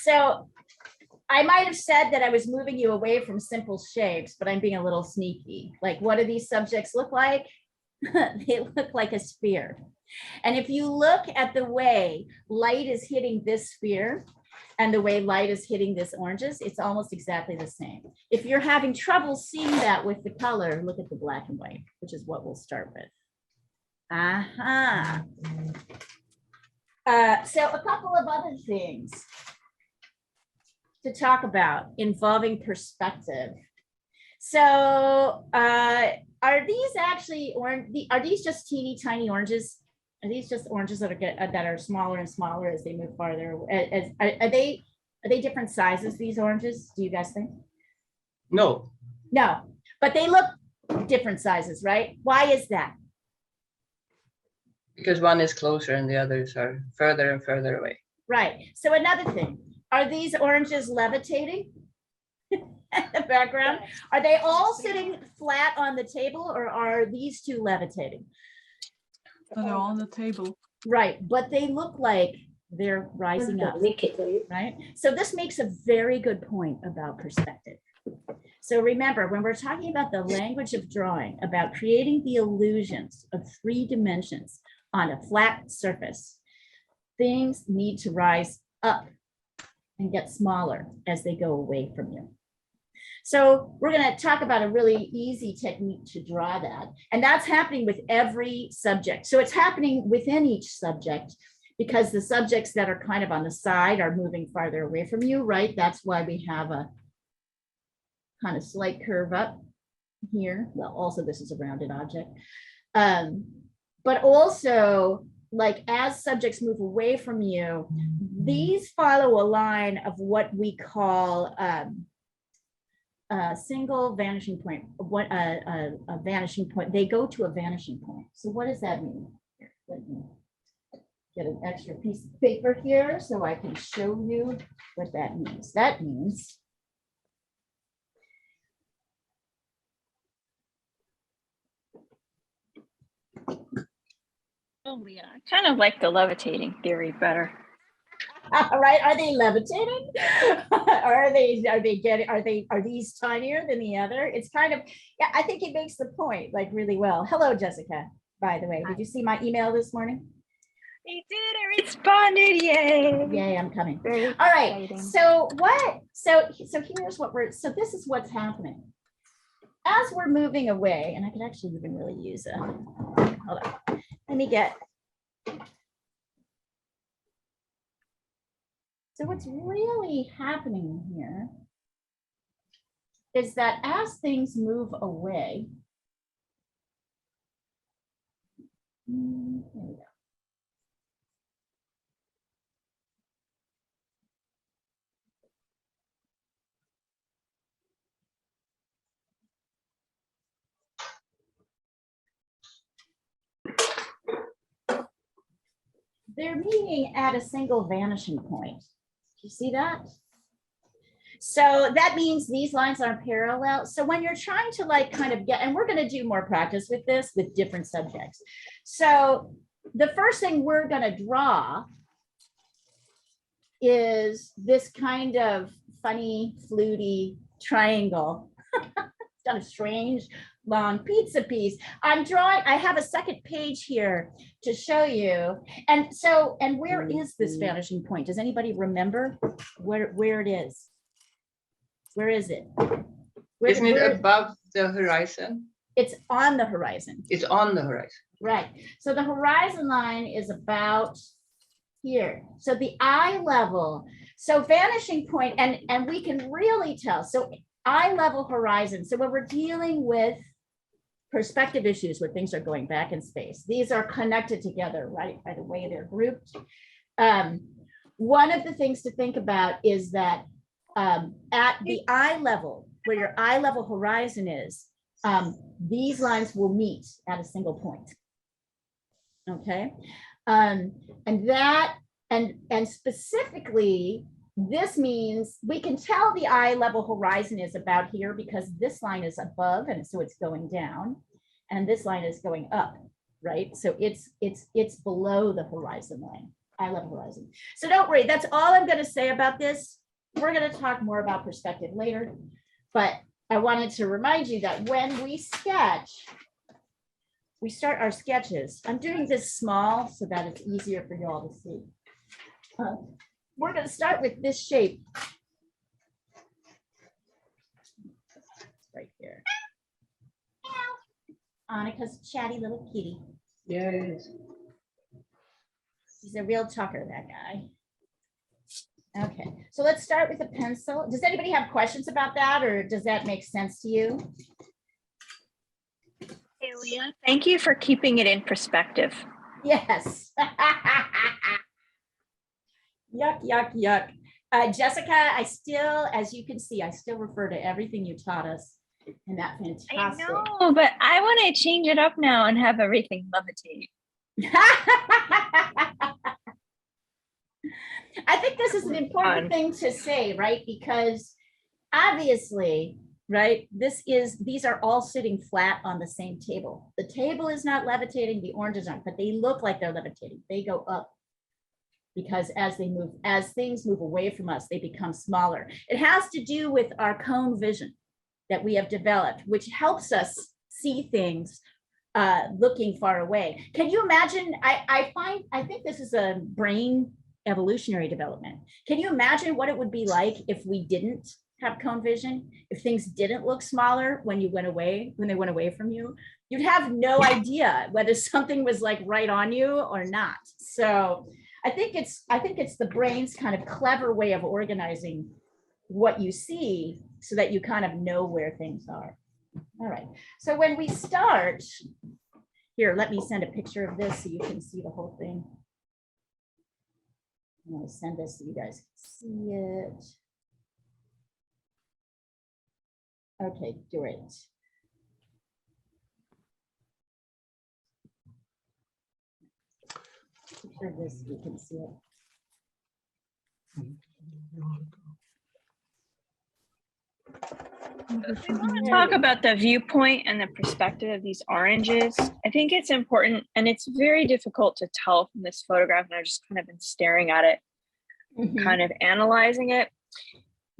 So I might have said that I was moving you away from simple shapes, but I'm being a little sneaky. Like, what do these subjects look like? They look like a sphere. And if you look at the way light is hitting this sphere and the way light is hitting this oranges, it's almost exactly the same. If you're having trouble seeing that with the color, look at the black and white, which is what we'll start with. Aha. So a couple of other things to talk about involving perspective. So are these actually orange? Are these just teeny tiny oranges? Are these just oranges that are smaller and smaller as they move farther? Are they different sizes, these oranges? Do you guys think? No. No, but they look different sizes, right? Why is that? Because one is closer and the others are further and further away. Right. So another thing, are these oranges levitating? At the background, are they all sitting flat on the table, or are these two levitating? So they're on the table. Right, but they look like they're rising up, right? So this makes a very good point about perspective. So remember, when we're talking about the language of drawing, about creating the illusions of 3 dimensions on a flat surface, things need to rise up and get smaller as they go away from you. So we're going to talk about a really easy technique to draw that. And that's happening with every subject. So it's happening within each subject because the subjects that are kind of on the side are moving farther away from you, right? That's why we have a kind of slight curve up here. Well, also this is a rounded object. But also, like, as subjects move away from you, these follow a line of what we call a single vanishing point. What a vanishing point. They go to a vanishing point. So what does that mean? Here, let me get an extra piece of paper here so I can show you what that means. That means Oh yeah, I kind of like the levitating theory better. right? Are they levitating? Are these tinier than the other? It's kind of, yeah, I think it makes the point like really well. Hello, Jessica, by the way. Did you see my email this morning? He did, I responded, yay. Yay, I'm coming. Very All right, exciting. so here's what this is what's happening. As we're moving away, and I could actually even really use a, hold on, let me get. So what's really happening here is that as things move away, here we go. They're meeting at a single vanishing point. You see that? So that means these lines aren't parallel. So when you're trying to like kind of get, and we're going to do more practice with this with different subjects. So the first thing we're going to draw is this kind of funny, fluty triangle. It's got a strange long pizza piece. I'm drawing, I have a second page here to show you. And so, and where is this vanishing point? Does anybody remember where it is? Where is it? Isn't it above the horizon? It's on the horizon. It's on the horizon. Right. So the horizon line is about here. So the eye level, so vanishing point, and we can really tell. So eye level horizon. So when we're dealing with perspective issues where things are going back in space, these are connected together, right, by the way they're grouped. One of the things to think about is that at the eye level, where your eye level horizon is, these lines will meet at a single point. Okay, and specifically, this means we can tell the eye level horizon is about here because this line is above, and so it's going down, and this line is going up, right? So it's below the horizon line. I love horizon. So don't worry, that's all I'm going to say about this. We're going to talk more about perspective later, but I wanted to remind you that when we sketch, we start our sketches. I'm doing this small so that it's easier for you all to see. We're going to start with this shape. Right here. Annika's chatty little kitty. Yes. He's a real talker, that guy. Okay, so let's start with a pencil. Does anybody have questions about that, or does that make sense to you? Hey, Leah, thank you for keeping it in perspective. Yes. Yuck, yuck, yuck. Jessica, I still, as you can see, I still refer to everything you taught us. And that fantastic. I know, but I want to change it up now and have everything levitate. I think this is an important thing to say, right? Because obviously, right, these are all sitting flat on the same table. The table is not levitating, the oranges aren't, but they look like they're levitating. They go up because as things move away from us, they become smaller. It has to do with our cone vision that we have developed, which helps us see things looking far away. Can you imagine? I think this is a brain evolutionary development. Can you imagine what it would be like if we didn't have cone vision? If things didn't look smaller when they went away from you, you'd have no idea whether something was like right on you or not. So I think it's the brain's kind of clever way of organizing what you see so that you kind of know where things are. All right. So when we start, here, let me send a picture of this so you can see the whole thing. I'm going to send this so you guys can see it. Okay, great. Picture of this so you can see it. We want to talk about the viewpoint and the perspective of these oranges. I think it's important, and it's very difficult to tell from this photograph, and I've just kind of been staring at it, kind of analyzing it.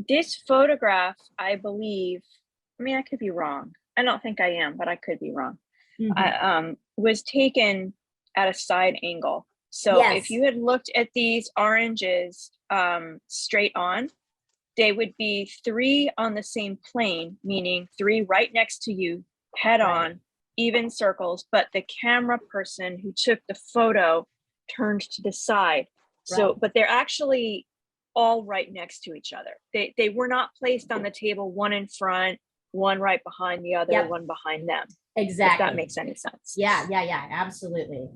This photograph, I believe, I mean, I could be wrong. I don't think I am, but I could be wrong. Was taken at a side angle. So if you had looked at these oranges straight on, they would be 3 on the same plane, meaning 3 right next to you, head on, even circles, but the camera person who took the photo turned to the side. So, but they're actually all right next to each other. They were not placed on the table, one in front, one right behind the other, one behind them. Exactly. If that makes any sense. Yeah, absolutely.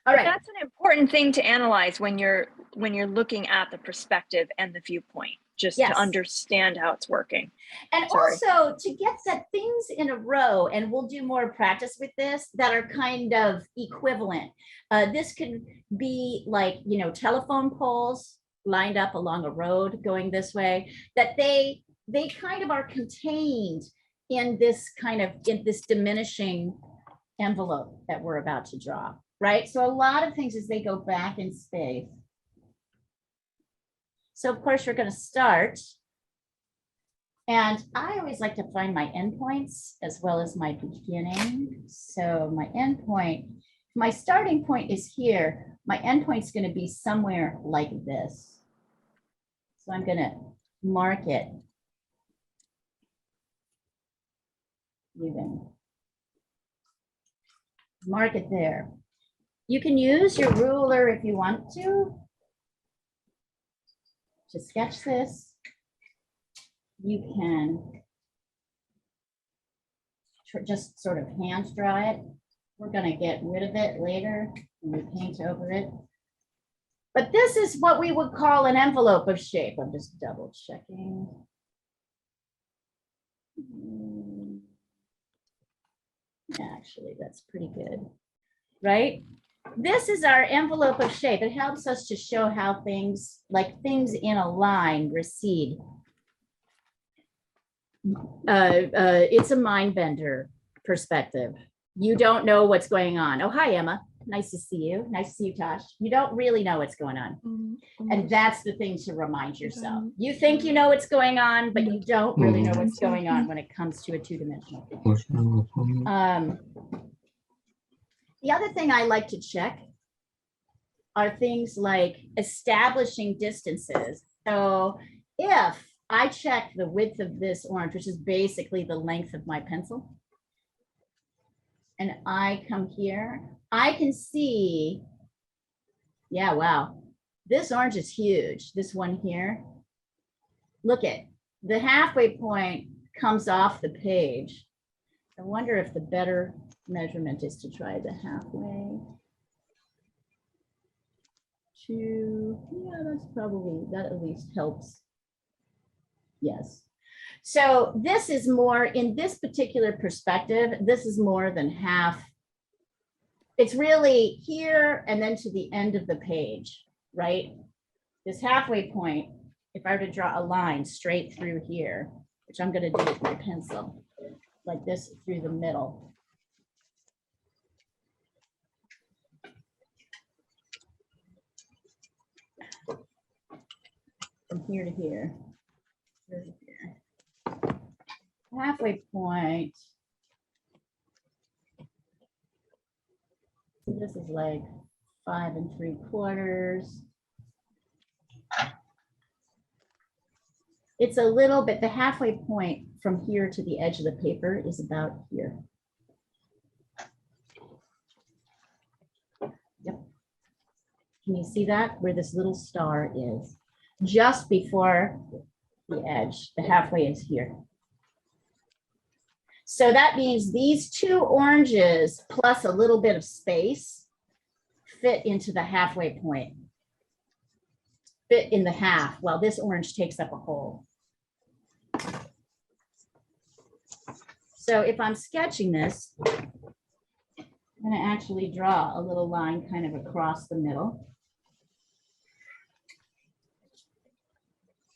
All right. That's an important thing to analyze when you're looking at the perspective and the viewpoint, just to understand how it's working. And also to get the things in a row, and we'll do more practice with this, that are kind of equivalent. This could be like, telephone poles lined up along a road going this way, that they kind of are contained in this diminishing envelope that we're about to draw, right? So a lot of things as they go back in space. So of course we're going to start, and I always like to find my endpoints as well as my beginning. So my endpoint, my starting point is here. My endpoint's going to be somewhere like this. So I'm going to mark it. Even mark it there. You can use your ruler if you want to sketch this. You can just sort of hand draw it. We're going to get rid of it later when we paint over it. But this is what we would call an envelope of shape. I'm just double checking. Actually, that's pretty good, right? This is our envelope of shape. It helps us to show how things in a line recede. It's a mind bender perspective. You don't know what's going on. Oh, hi, Emma. Nice to see you. Nice to see you, Tosh. You don't really know what's going on. And that's the thing to remind yourself. You think you know what's going on, but you don't really know what's going on when it comes to a two-dimensional thing. The other thing I like to check are things like establishing distances. So if I check the width of this orange, which is basically the length of my pencil, and I come here, I can see, yeah, wow, this orange is huge. This one here, look at the halfway point comes off the page. I wonder if the better measurement is to try the halfway. Yeah, that's probably, that at least helps. Yes. So this is more, in this particular perspective, this is more than half. It's really here and then to the end of the page, right? This halfway point, if I were to draw a line straight through here, which I'm going to do with my pencil, like this through the middle. From here to here. Here to here. Halfway point. So this is like 5 3/4. It's a little bit, the halfway point from here to the edge of the paper is about here. Yep. Can you see that? Where this little star is? Just before the edge, the halfway is here. So that means these two oranges plus a little bit of space fit into the halfway point. Fit in the half, while this orange takes up a hole. So if I'm sketching this, I'm going to actually draw a little line kind of across the middle.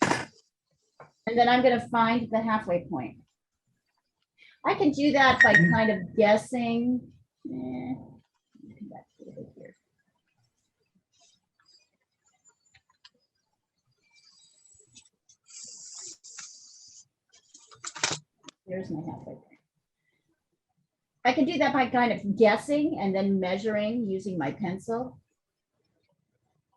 And then I'm going to find the halfway point. I can do that by kind of guessing. Here's my halfway point. I can do that by kind of guessing and then measuring using my pencil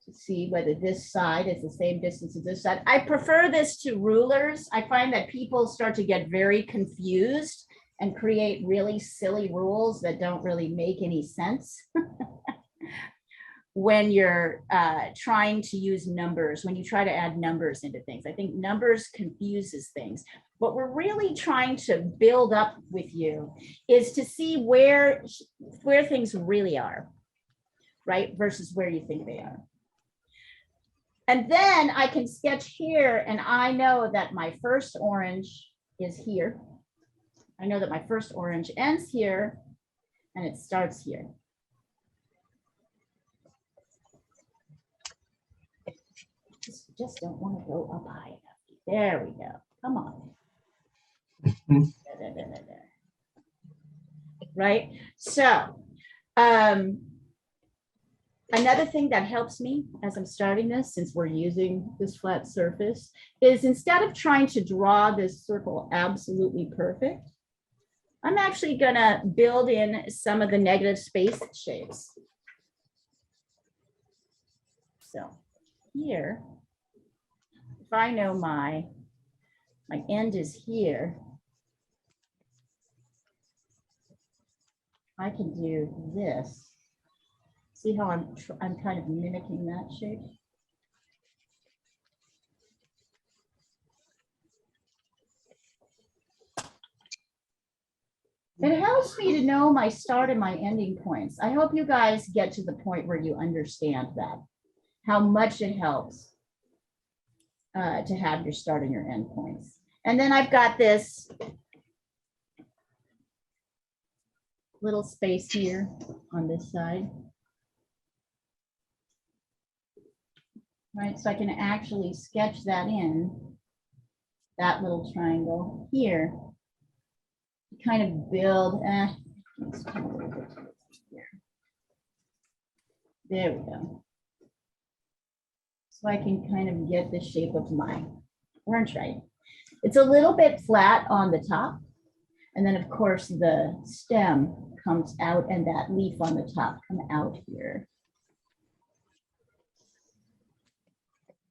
to see whether this side is the same distance as this side. I prefer this to rulers. I find that people start to get very confused and create really silly rules that don't really make any sense when you're trying to use numbers, when you try to add numbers into things. I think numbers confuses things. What we're really trying to build up with you is to see where things really are, right? Versus where you think they are. And then I can sketch here and I know that my first orange is here. I know that my first orange ends here and it starts here. Just don't want to go up high enough. There we go. Come on. There. Right? So, another thing that helps me as I'm starting this, since we're using this flat surface, is instead of trying to draw this circle absolutely perfect, I'm actually gonna build in some of the negative space shapes. So here, if I know my end is here, I can do this. See how I'm kind of mimicking that shape? It helps me to know my start and my ending points. I hope you guys get to the point where you understand that, how much it helps to have your start and your end points. And then I've got this little space here on this side. Right, so I can actually sketch that in, that little triangle here, to kind of build, There we go. So I can kind of get the shape of my orange right. It's a little bit flat on the top. And then of course the stem comes out and that leaf on the top come out here.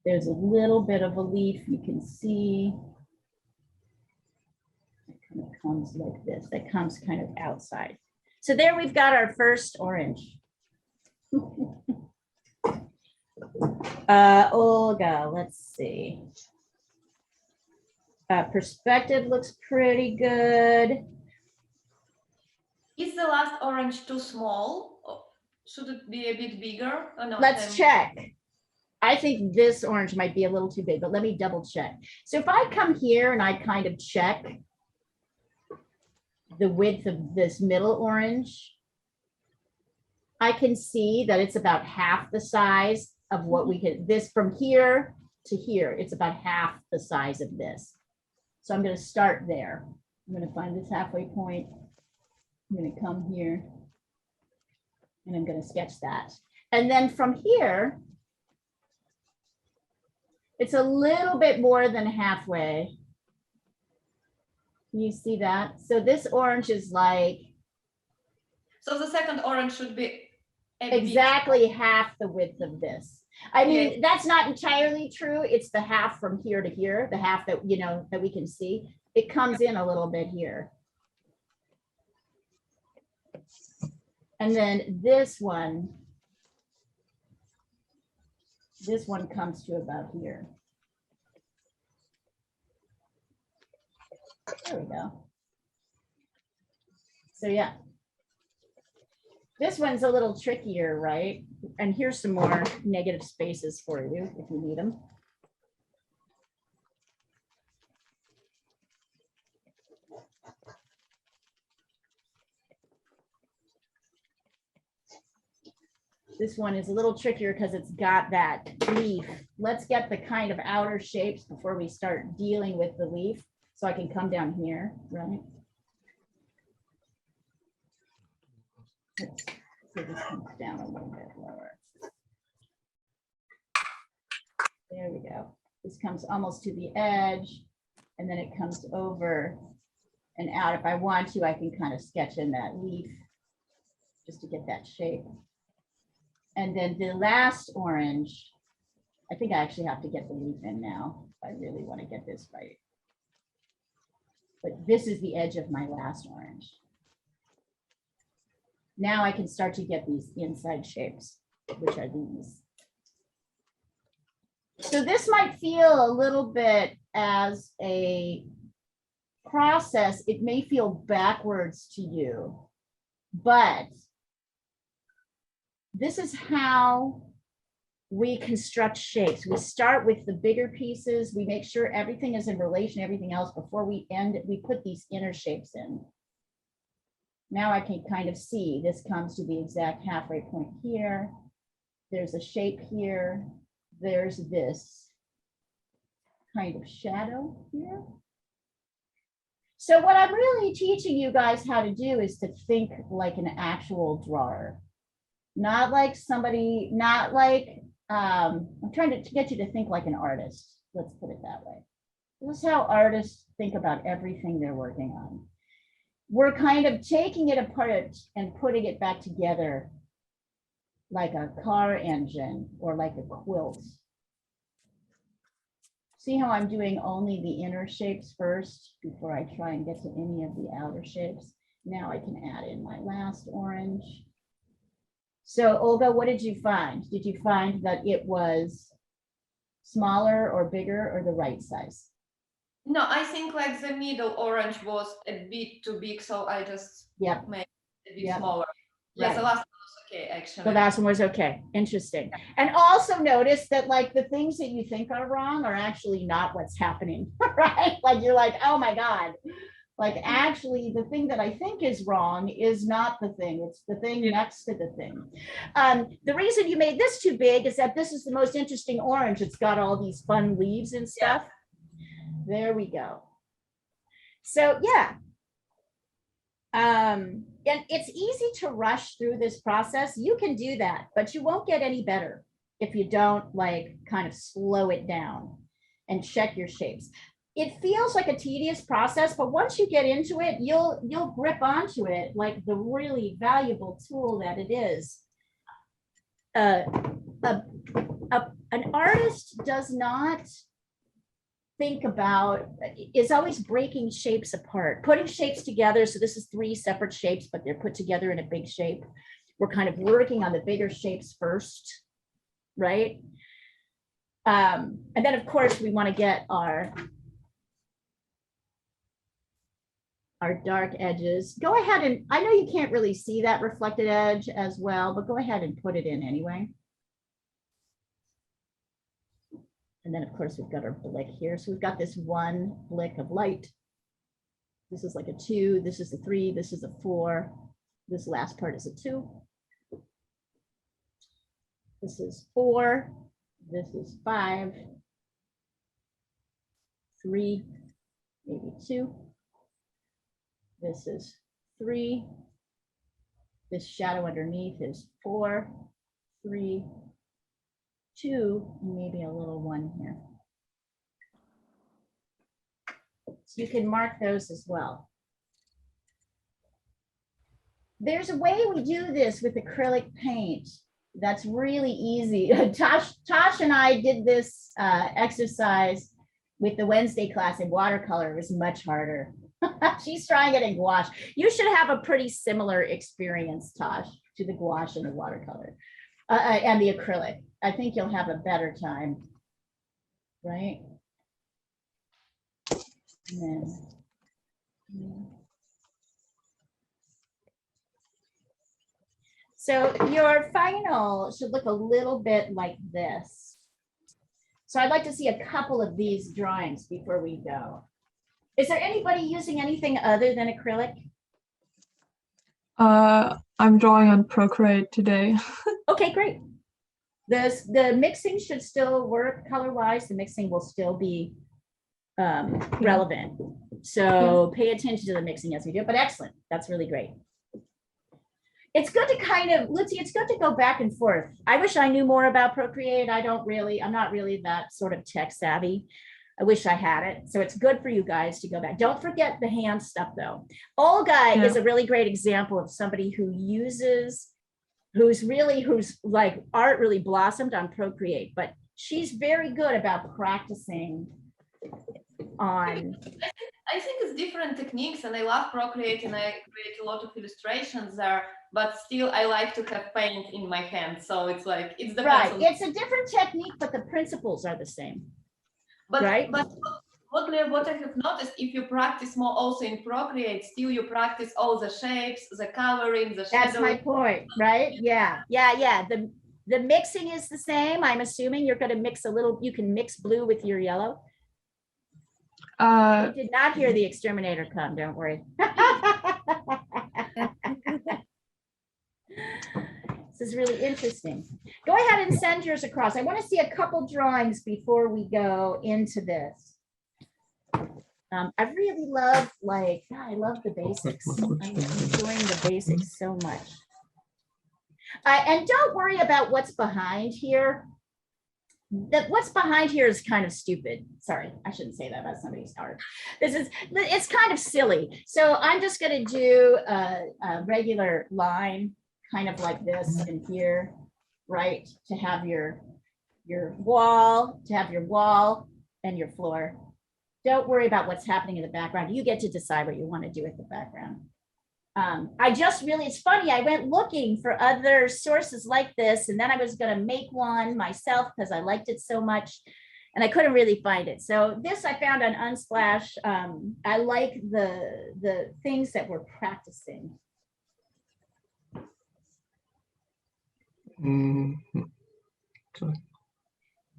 There's a little bit of a leaf you can see. It kind of comes like this. That comes kind of outside. So there we've got our first orange. Olga, let's see. Perspective looks pretty good. Is the last orange too small? Or should it be a bit bigger? Or no, Let's check. I think this orange might be a little too big, but let me double check. So if I come here and I kind of check the width of this middle orange, I can see that it's about half the size of what we can, this from here to here, it's about half the size of this. So I'm going to start there. I'm going to find this halfway point. I'm going to come here and I'm going to sketch that. And then from here, it's a little bit more than halfway. Can you see that? So this orange is like, so the second orange should be exactly half the width of this. I mean, that's not entirely true. It's the half from here to here, the half that, you know, that we can see. It comes in a little bit here. And then this one comes to about here. There we go. So yeah. This one's a little trickier, right? And here's some more negative spaces for you if you need them. This one is a little trickier because it's got that leaf. Let's get the kind of outer shapes before we start dealing with the leaf. So I can come down here, right? So this comes down a little bit lower. There we go. This comes almost to the edge and then it comes over and out. If I want to, I can kind of sketch in that leaf just to get that shape. And then the last orange, I think I actually have to get the leaf in now. If I really want to get this right. But this is the edge of my last orange. Now I can start to get these inside shapes, which are these. So this might feel a little bit as a process. It may feel backwards to you, but this is how we construct shapes. We start with the bigger pieces. We make sure everything is in relation to everything else before we end it. We put these inner shapes in. Now I can kind of see this comes to the exact halfway point here. There's a shape here. There's this kind of shadow here. So what I'm really teaching you guys how to do is to think like an actual drawer. Not like somebody, not like, I'm trying to get you to think like an artist. Let's put it that way. This is how artists think about everything they're working on. We're kind of taking it apart and putting it back together like a car engine or like a quilt. See how I'm doing only the inner shapes first before I try and get to any of the outer shapes. Now I can add in my last orange. So Olga, what did you find? Did you find that it was smaller or bigger or the right size? No, I think like the middle orange was a bit too big, so I just made it a bit smaller. Yeah, the last one was okay, actually. The last one was okay. Interesting. And also notice that like the things that you think are wrong are actually not what's happening, right? Like you're like, oh my God. Like actually the thing that I think is wrong is not the thing. It's the thing next to the thing. The reason you made this too big is that this is the most interesting orange. It's got all these fun leaves and stuff. Yeah. There we go. So yeah. And it's easy to rush through this process. You can do that, but you won't get any better if you don't like kind of slow it down and check your shapes. It feels like a tedious process, but once you get into it, you'll grip onto it like the really valuable tool that it is. An artist does not think about, is always breaking shapes apart, putting shapes together. So this is 3 separate shapes, but they're put together in a big shape. We're kind of working on the bigger shapes first, right? And then of course we want to get our dark edges. Go ahead and, I know you can't really see that reflected edge as well, but go ahead and put it in anyway. And then of course we've got our blick here. So we've got this 1 blick of light. This is like a 2, this is a 3, this is a 4. This last part is a 2. This is 4, this is 5, 3, maybe 2. This is 3. This shadow underneath is 4, 3, 2, maybe a little 1 here. So you can mark those as well. There's a way we do this with acrylic paint that's really easy. Tosh and I did this exercise with the Wednesday class in watercolor. It was much harder. She's trying it in gouache. You should have a pretty similar experience, Tosh, to the gouache and the watercolor and the acrylic. I think you'll have a better time, right? And then, so your final should look a little bit like this. So I'd like to see a couple of these drawings before we go. Is there anybody using anything other than acrylic? I'm drawing on Procreate today. Okay, great. The mixing should still work color-wise. The mixing will still be relevant. So pay attention to the mixing as we do it, but excellent. That's really great. It's good to kind of, Lucy, it's good to go back and forth. I wish I knew more about Procreate. I'm not really that sort of tech savvy. I wish I had it. So it's good for you guys to go back. Don't forget the hand stuff though. Olga is a really great example of somebody who uses, who's like art really blossomed on Procreate, but she's very good about practicing on. I think it's different techniques, and I love Procreate and I create a lot of illustrations there, but still I like to have paint in my hand. So it's like, it's the right. It's a different technique, but the principles are the same. But, right? But what I have noticed, if you practice more also in Procreate, still you practice all the shapes, the coloring, the shadow. That's my point, right? Yeah. The mixing is the same. I'm assuming you're going to mix a little, you can mix blue with your yellow. I did not hear the exterminator come, don't worry. This is really interesting. Go ahead and send yours across. I want to see a couple drawings before we go into this. I really love, I love the basics. I'm enjoying the basics so much. And don't worry about what's behind here. What's behind here is kind of stupid. Sorry, I shouldn't say that about somebody's art. It's kind of silly. So I'm just going to do a regular line, kind of like this in here, right? To have your wall, and your floor. Don't worry about what's happening in the background. You get to decide what you want to do with the background. It's funny, I went looking for other sources like this, and then I was going to make one myself because I liked it so much, and I couldn't really find it. So this I found on Unsplash. I like the things that we're practicing.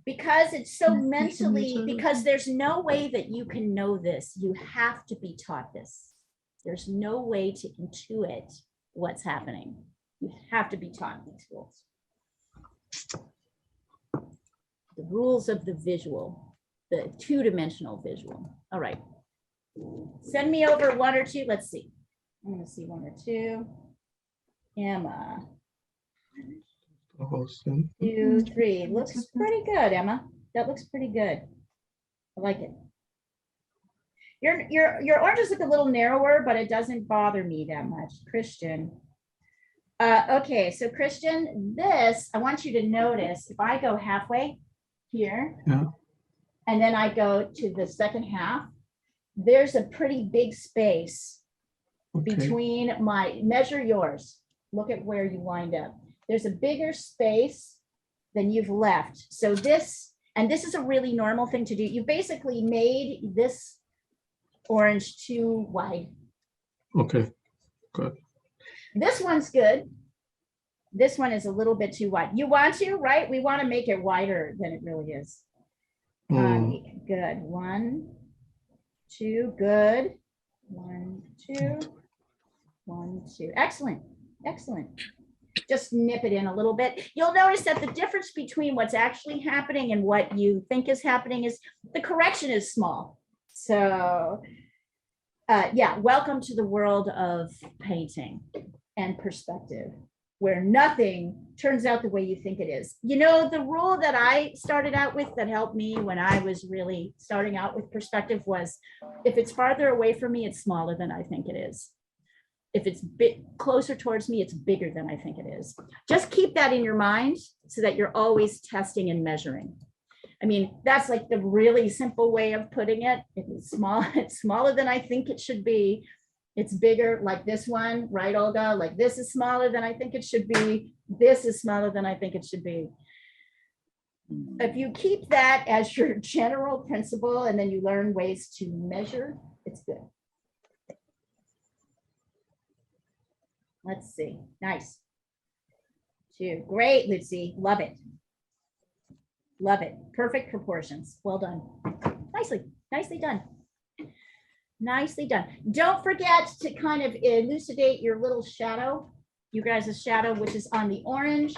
Because it's so mentally, because there's no way that you can know this. You have to be taught this. There's no way to intuit what's happening. You have to be taught these rules. The rules of the visual, the two-dimensional visual. All right. Send me over one or two. Let's see. I'm gonna see 1 or 2. Emma, 2, 3. Looks pretty good, Emma. That looks pretty good. I like it. Your oranges look a little narrower, but it doesn't bother me that much. Christian. Okay, so Christian, this, I want you to notice if I go halfway here, Yeah. and then I go to the second half, there's a pretty big space Okay. between measure yours. Look at where you wind up. There's a bigger space than you've left. So this, and this is a really normal thing to do. You basically made this orange too wide. Okay. Good. This one's good. This one is a little bit too wide. You want to, right? We want to make it wider than it really is. Good. 1, 2, good. 1, 2, 1, 2. Excellent. Excellent. Just nip it in a little bit. You'll notice that the difference between what's actually happening and what you think is happening is the correction is small. So yeah, welcome to the world of painting and perspective, where nothing turns out the way you think it is. You know, the rule that I started out with that helped me when I was really starting out with perspective was, if it's farther away from me, it's smaller than I think it is. If it's bit closer towards me, it's bigger than I think it is. Just keep that in your mind so that you're always testing and measuring. I mean, that's like the really simple way of putting it. If it's small, it's smaller than I think it should be. It's bigger, like this one, right, Olga? Like this is smaller than I think it should be. This is smaller than I think it should be. If you keep that as your general principle and then you learn ways to measure, it's good. Let's see. Nice. 2. Great, Lucy. Love it. Love it. Perfect proportions. Well done. Nicely done. Nicely done. Don't forget to kind of elucidate your little shadow, you guys' shadow, which is on the orange.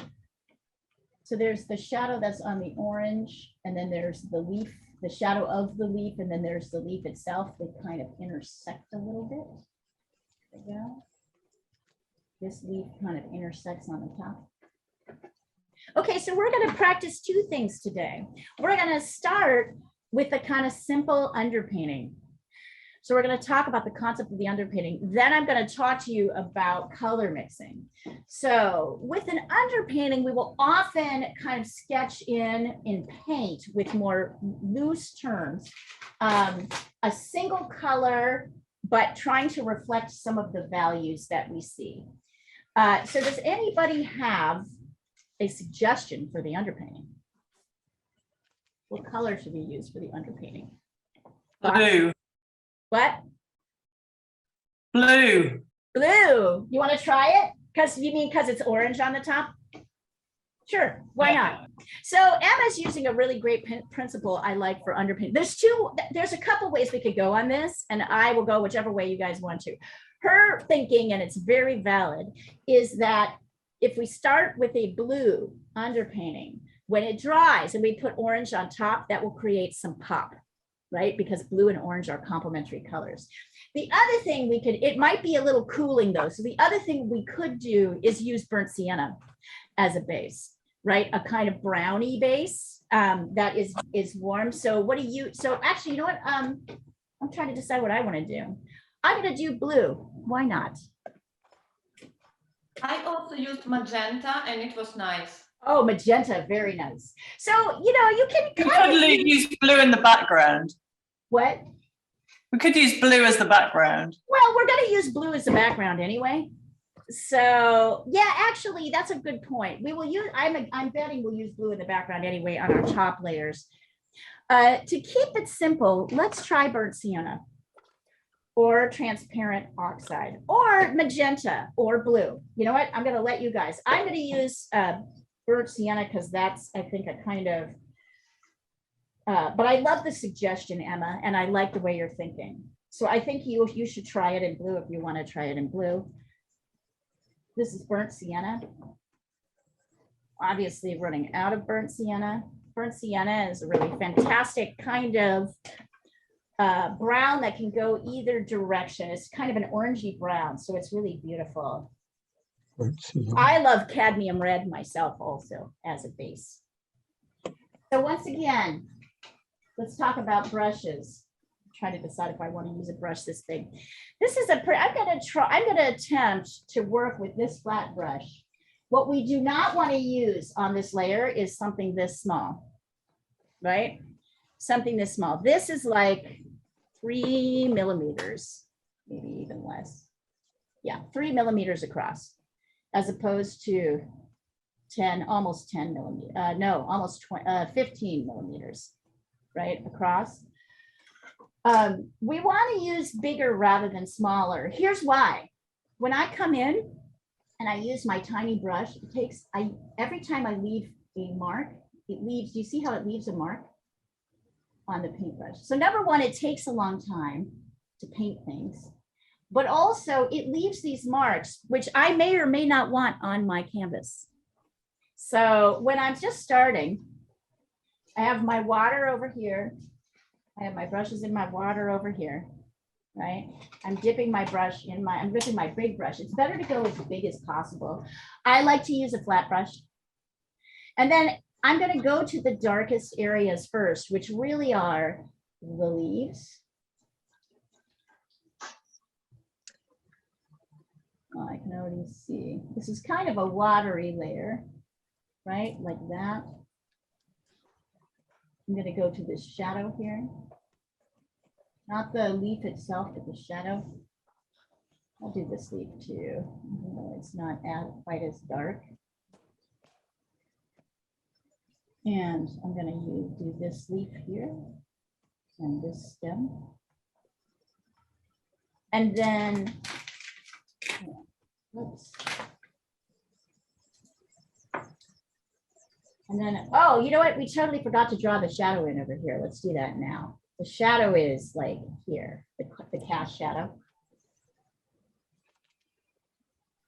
So there's the shadow that's on the orange, and then there's the leaf, the shadow of the leaf, and then there's the leaf itself. They kind of intersect a little bit. There we go. This leaf kind of intersects on the top. Okay, so we're going to practice 2 things today. We're going to start with a kind of simple underpainting. So we're going to talk about the concept of the underpainting. Then I'm going to talk to you about color mixing. So with an underpainting, we will often kind of sketch in paint with more loose terms, a single color, but trying to reflect some of the values that we see. So does anybody have a suggestion for the underpainting? What color should we use for the underpainting? Blue. What? Blue. Blue. You want to try it? Because you mean because it's orange on the top? Sure, why not? So Emma's using a really great principle I like for underpainting. There's a couple ways we could go on this, and I will go whichever way you guys want to. Her thinking, and it's very valid, is that if we start with a blue underpainting, when it dries and we put orange on top, that will create some pop, right? Because blue and orange are complementary colors. The other thing we could, it might be a little cooling though. So the other thing we could do is use burnt sienna as a base, right? A kind of brownie base that is warm. So what do you, so actually, you know what? I'm trying to decide what I want to do. I'm going to do blue. Why not? I also used magenta and it was nice. Oh, magenta, very nice. So, you know, you can We kind could of use blue in the background. what? We could use blue as the background. Well, we're going to use blue as the background anyway. So yeah, actually, that's a good point. We will use, I'm betting we'll use blue in the background anyway on our top layers. To keep it simple, let's try burnt sienna or transparent oxide or magenta or blue. You know what? I'm going to let you guys, I'm going to use burnt sienna because that's, I think, a kind of, but I love the suggestion, Emma, and I like the way you're thinking. So I think you should try it in blue if you want to try it in blue. This is burnt sienna. Obviously running out of burnt sienna. Burnt sienna is a really fantastic kind of brown that can go either direction. It's kind of an orangey brown, so it's really beautiful. Let's see. I love cadmium red myself also as a base. So once again, let's talk about brushes. I'm trying to decide if I want to use a brush this big. This is I'm going to attempt to work with this flat brush. What we do not want to use on this layer is something this small, right? Something this small. This is like 3 millimeters, maybe even less. Yeah, 3 millimeters across, as opposed to 10, almost 10 millimeters. No, almost 15 millimeters, right, across. We want to use bigger rather than smaller. Here's why. When I come in and I use my tiny brush, it takes, every time I leave a mark, it leaves, do you see how it leaves a mark on the paintbrush? So number one, it takes a long time to paint things, but also it leaves these marks, which I may or may not want on my canvas. So when I'm just starting, I have my water over here. I have my brushes in my water over here, right? I'm dipping my brush in I'm dipping my big brush. It's better to go as big as possible. I like to use a flat brush. And then I'm going to go to the darkest areas first, which really are the leaves. Oh, I can already see. This is kind of a watery layer, right? Like that. I'm going to go to this shadow here. Not the leaf itself, but the shadow. I'll do this leaf too, even though it's not quite as dark. And I'm going to do this leaf here and this stem. And then, oops. And then, oh, you know what? We totally forgot to draw the shadow in over here. Let's do that now. The shadow is like here, the cast shadow.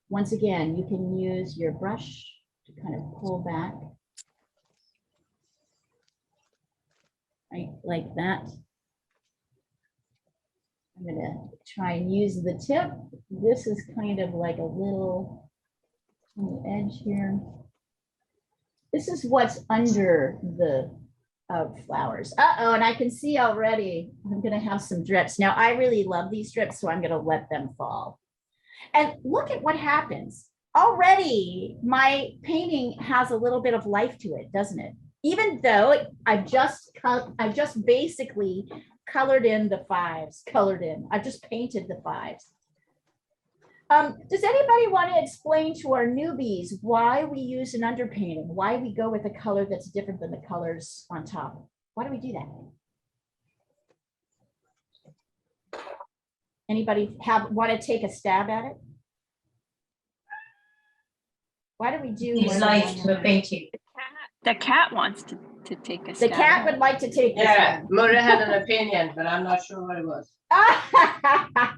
Once again, you can use your brush to kind of pull back. Right, like that. I'm going to try and use the tip. This is kind of like a little on the edge here. This is what's under the flowers. Uh-oh, and I can see already I'm going to have some drips. Now, I really love these drips, so I'm going to let them fall. And look at what happens. Already, my painting has a little bit of life to it, doesn't it? Even though I've just basically colored in the fives, I've just painted the fives. Does anybody want to explain to our newbies why we use an underpainting, why we go with a color that's different than the colors on top? Why do we do that? Anybody want to take a stab at it? Why do we do? Gives life to a painting. The cat wants to take a The stab. cat would like to take this Yeah, one. Mona had an opinion, but I'm not sure what it was.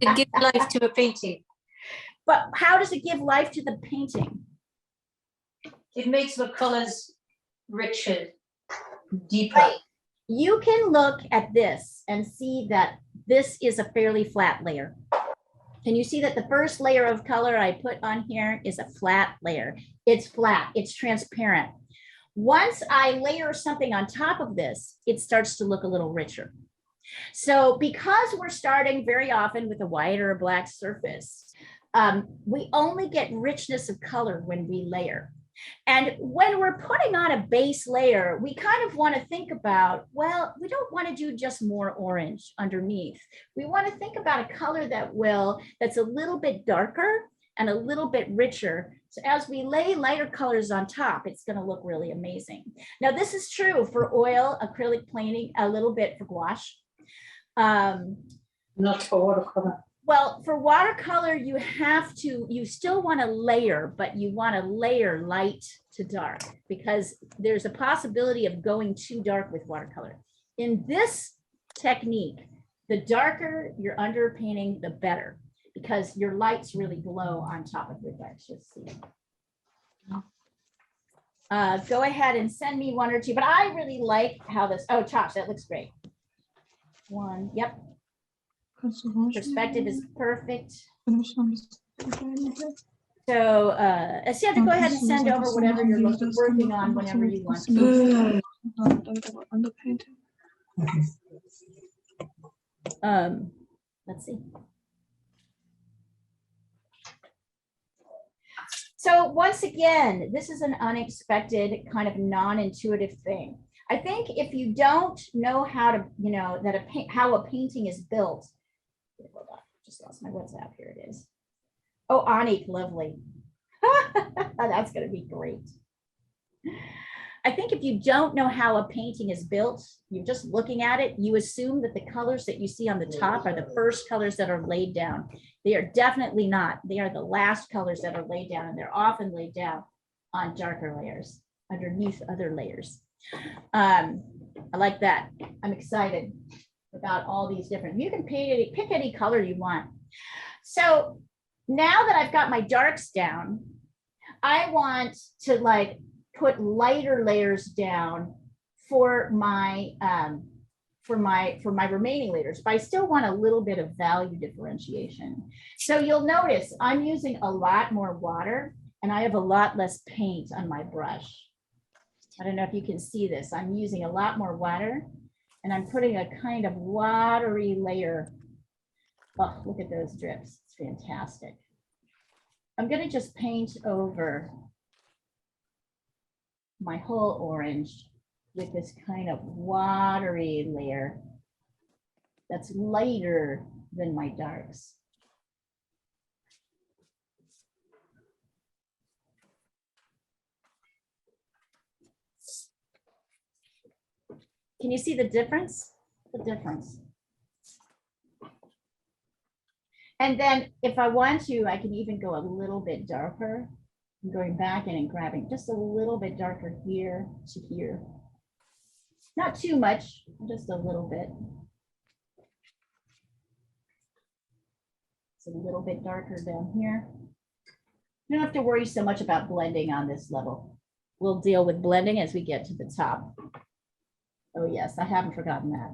It gives life to a painting. But how does it give life to the painting? It makes the colors richer, deeper. Right. You can look at this and see that this is a fairly flat layer. Can you see that the first layer of color I put on here is a flat layer? It's flat, it's transparent. Once I layer something on top of this, it starts to look a little richer. So because we're starting very often with a white or a black surface, we only get richness of color when we layer. And when we're putting on a base layer, we kind of want to think about, well, we don't want to do just more orange underneath. We want to think about a color that's a little bit darker and a little bit richer. So as we lay lighter colors on top, it's going to look really amazing. Now, this is true for oil, acrylic painting, a little bit for gouache. Not for watercolor. Well, for watercolor, you still want to layer, but you want to layer light to dark because there's a possibility of going too dark with watercolor. In this technique, the darker your underpainting, the better, because your lights really glow on top of your darks. You'll see. Go ahead and send me one or two, but I really like how this, oh, Chops, that looks great. One, yep. Perspective is perfect. So, Sienna, go ahead and send over whatever you're working on whenever you want to. Let's see. So once again, this is an unexpected kind of non-intuitive thing. I think if you don't know how to, how a painting is built. Hold on, just lost my WhatsApp. Here it is. Oh, Anik, lovely. That's going to be great. I think if you don't know how a painting is built, you're just looking at it, you assume that the colors that you see on the top are the first colors that are laid down. They are definitely not. They are the last colors that are laid down, and they're often laid down on darker layers, underneath other layers. I like that. I'm excited about all these different, you can pick any color you want. So now that I've got my darks down, I want to like put lighter layers down for my remaining layers, but I still want a little bit of value differentiation. So you'll notice I'm using a lot more water and I have a lot less paint on my brush. I don't know if you can see this. I'm using a lot more water and I'm putting a kind of watery layer. Oh, look at those drips. It's fantastic. I'm going to just paint over my whole orange with this kind of watery layer that's lighter than my darks. Can you see the difference? The difference. And then if I want to, I can even go a little bit darker. I'm going back in and grabbing just a little bit darker here to here. Not too much, just a little bit. It's a little bit darker down here. You don't have to worry so much about blending on this level. We'll deal with blending as we get to the top. Oh yes, I haven't forgotten that.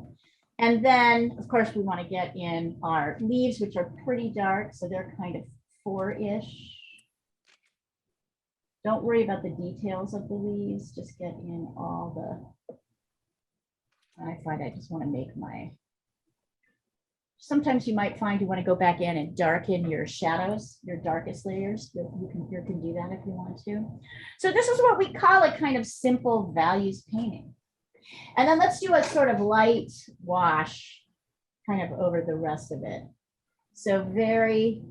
And then, of course, we want to get in our leaves, which are pretty dark. So they're kind of 4-ish. Don't worry about the details of the leaves. Just get in all the, I find I just want to make my, sometimes you might find you want to go back in and darken your shadows, your darkest layers. You can do that if you want to. So this is what we call a kind of simple values painting. And then let's do a sort of light wash kind of over the rest of it. So very,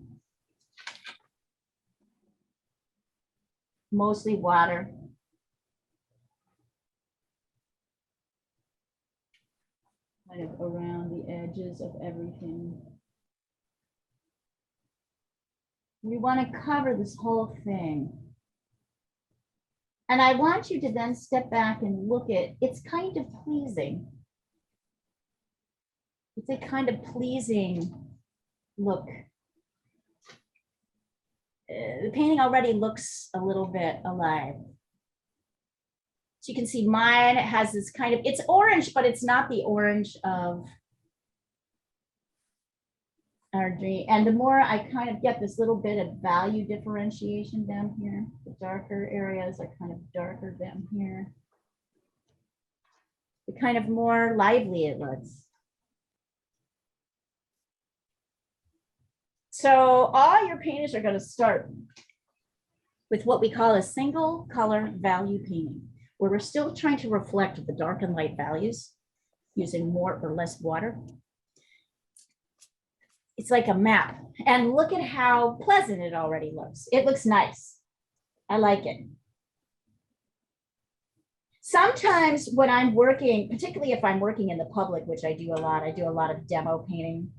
mostly water. Kind of around the edges of everything. We want to cover this whole thing. And I want you to then step back and look at, it's kind of pleasing. It's a kind of pleasing look. The painting already looks a little bit alive. So you can see mine has this kind of, it's orange, but it's not the orange of our dream. And the more I kind of get this little bit of value differentiation down here, the darker areas are kind of darker down here. The kind of more lively it looks. So all your painters are going to start with what we call a single color value painting, where we're still trying to reflect the dark and light values using more or less water. It's like a map. And look at how pleasant it already looks. It looks nice. I like it. Sometimes when I'm working, particularly if I'm working in the public, which I do a lot of demo painting.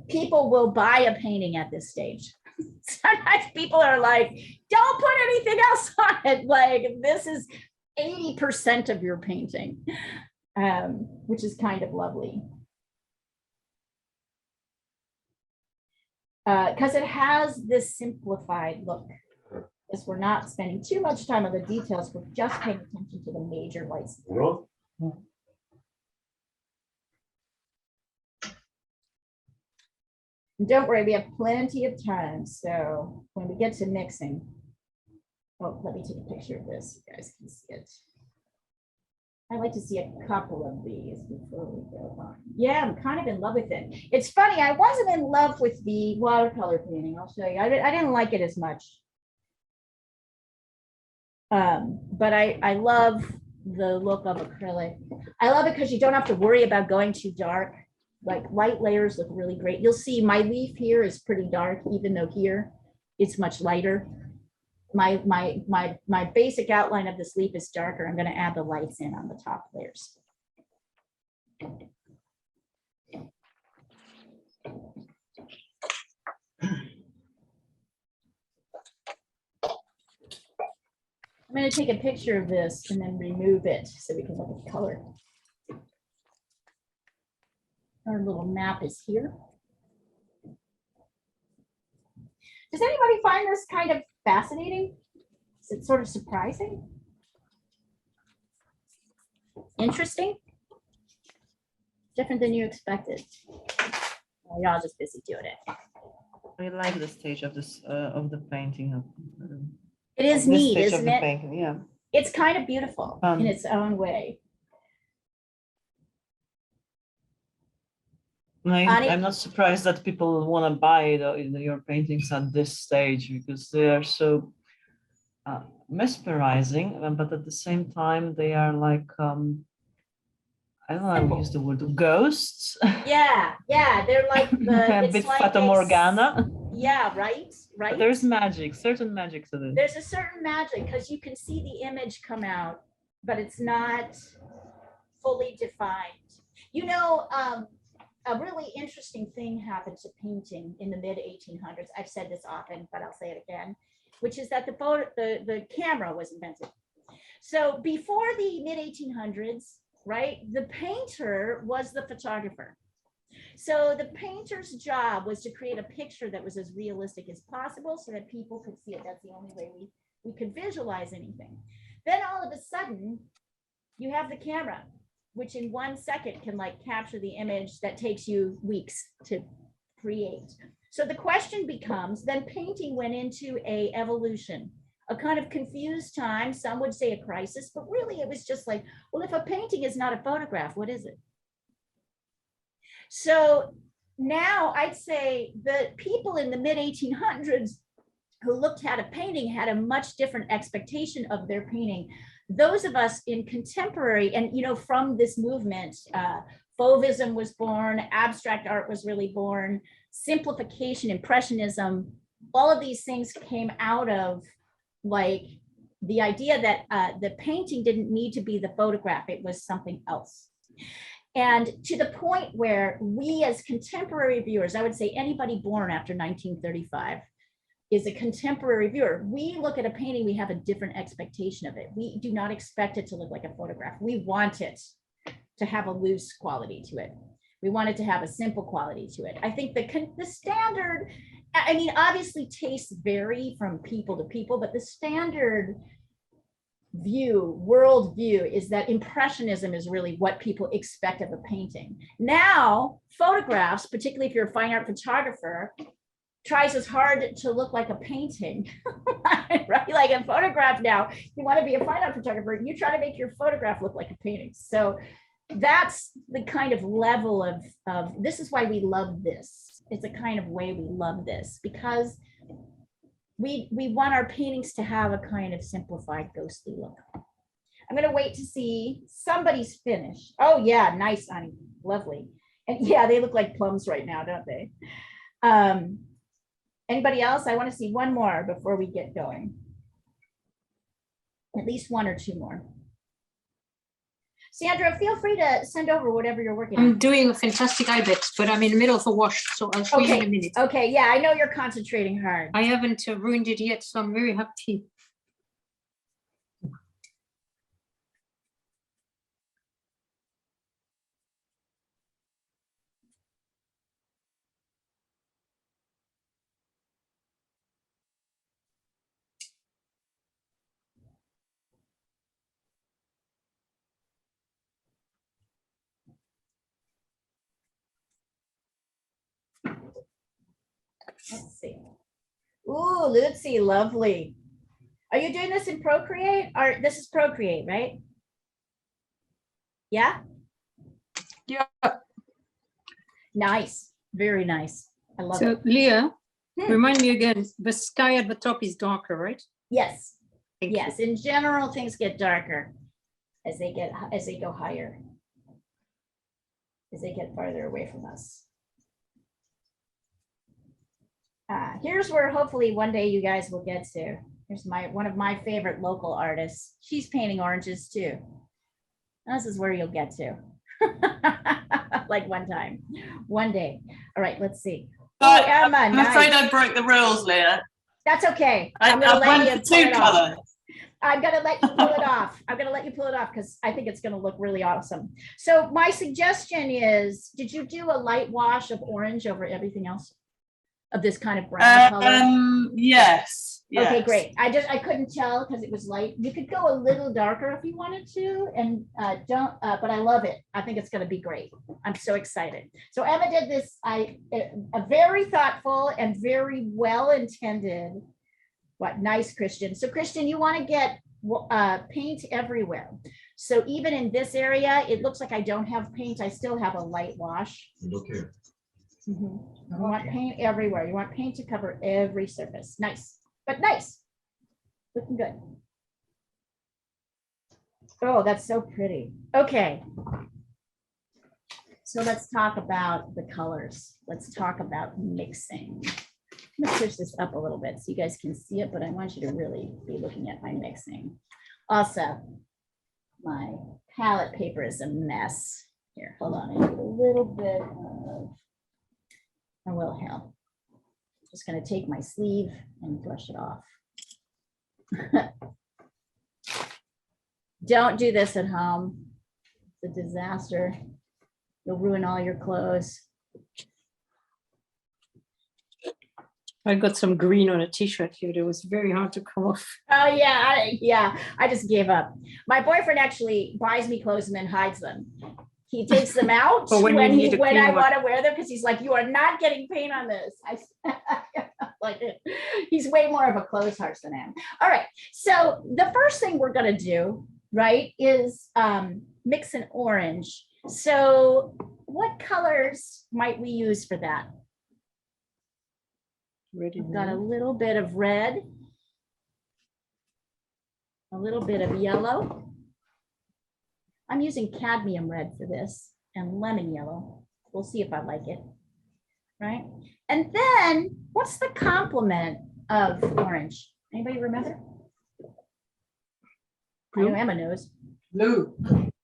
People will buy a painting at this stage. Sometimes people are like, don't put anything else on it. Like, this is 80% of your painting, which is kind of lovely. Because it has this simplified look. Because we're not spending too much time on the details, we're just paying attention to the major whites. And don't worry, we have plenty of time. So when we get to mixing, oh, let me take a picture of this. You guys can see it. I like to see a couple of these before we go on. Yeah, I'm kind of in love with it. It's funny, I wasn't in love with the watercolor painting. I'll show you. I didn't like it as much. But I love the look of acrylic. I love it because you don't have to worry about going too dark. Like light layers look really great. You'll see my leaf here is pretty dark, even though here it's much lighter. My basic outline of this leaf is darker. I'm going to add the lights in on the top layers. I'm going to take a picture of this and then remove it so we can look at the color. Our little map is here. Does anybody find this kind of fascinating? Is it sort of surprising? Interesting? Different than you expected. Well, y'all just busy doing it. I like the stage of this of the painting. It is this neat, stage of isn't the it? painting, yeah. It's kind of beautiful in its own way. I'm not surprised that people want to buy your paintings at this stage because they are so mesmerizing, but at the same time they are like I don't know how to use the word ghosts. Yeah, they're like A bit Fata Morgana. Yeah, right. But there's magic, certain magic to this. There's a certain magic because you can see the image come out, but it's not fully defined. You know, a really interesting thing happened to painting in the mid 1800s. I've said this often, but I'll say it again, which is that the camera was invented. So before the mid 1800s, right, the painter was the photographer. So the painter's job was to create a picture that was as realistic as possible so that people could see it. That's the only way we could visualize anything. Then all of a sudden, you have the camera, which in 1 second can like capture the image that takes you weeks to create. So the question becomes, then painting went into a evolution, a kind of confused time. Some would say a crisis, but really it was just like, well, if a painting is not a photograph, what is it? So now I'd say the people in the mid 1800s who looked at a painting had a much different expectation of their painting. Those of us in contemporary, and you know, from this movement, Fauvism was born, abstract art was really born, simplification, impressionism, all of these things came out of like the idea that the painting didn't need to be the photograph, it was something else. And to the point where we as contemporary viewers, I would say anybody born after 1935 is a contemporary viewer. We look at a painting, we have a different expectation of it. We do not expect it to look like a photograph. We want it to have a loose quality to it. We want it to have a simple quality to it. I think the standard, I mean, obviously tastes vary from people to people, but the standard world view is that impressionism is really what people expect of a painting. Now, photographs, particularly if you're a fine art photographer, tries as hard to look like a painting, right? Like a photograph now, you want to be a fine art photographer, you try to make your photograph look like a painting. So that's the kind of level of this is why we love this. It's a kind of way we love this because we want our paintings to have a kind of simplified, ghostly look. I'm going to wait to see somebody's finished. Oh yeah, nice, honey, lovely. And yeah, they look like plums right now, don't they? Anybody else? I want to see one more before we get going. At least one or two more. Sandra, feel free to send over whatever you're working on. I'm doing a fantastic ibex, but I'm in the middle of a wash, so I'll show you in a minute. Okay, yeah, I know you're concentrating hard. I haven't ruined it yet, so I'm very happy. Let's see. Ooh, Lucy, lovely. Are you doing this in Procreate? Or this is Procreate, right? Yeah? Yeah. Nice. Very nice. I love So it. Leah, Hmm. remind me again, the sky at the top is darker, right? Yes. Thank Yes. In general, things get darker as they go higher, as they get farther away from us. Here's where hopefully one day you guys will get to. Here's one of my favorite local artists. She's painting oranges too. This is where you'll get to. Like one day. All right, let's see. Oh, Emma, I'm afraid nice. I broke the rules, Leah. That's okay. I I'm gonna let went you for pull two it off. colours. I'm gonna let you pull it off. I'm gonna let you pull it off because I think it's gonna look really awesome. So my suggestion is, did you do a light wash of orange over everything else? Of this kind of brown color? Yes. Okay, Yes. great. I couldn't tell because it was light. You could go a little darker if you wanted to, and but I love it. I think it's going to be great. I'm so excited. So Emma did this, a very thoughtful and very well intended. What nice, Christian. So Christian, you want to get paint everywhere. So even in this area, it looks like I don't have paint. I still have a light wash. Look here. You want paint everywhere. You want paint to cover every surface. Nice, but nice. Looking good. Oh, that's so pretty. Okay. So let's talk about the colors. Let's talk about mixing. I'm gonna push this up a little bit so you guys can see it, but I want you to really be looking at my mixing. Also, my palette paper is a mess. Here, hold on. I need a little bit of, I will help. Just going to take my sleeve and brush it off. Don't do this at home. It's a disaster. You'll ruin all your clothes. I got some green on a t-shirt here. It was very hard to come off. Oh yeah, I just gave up. My boyfriend actually buys me clothes and then hides them. He takes them out But when I want to wear them because he's like, you are not getting paint on this. I like it. He's way more of a clothes horse than I am. All right. So the first thing we're going to do, right, is mix an orange. So what colors might we use for that? We've got a little bit of red, a little bit of yellow. I'm using cadmium red for this and lemon yellow. We'll see if I like it, right? And then what's the complement of orange? Anybody remember? Blue. I know Emma knows. Blue.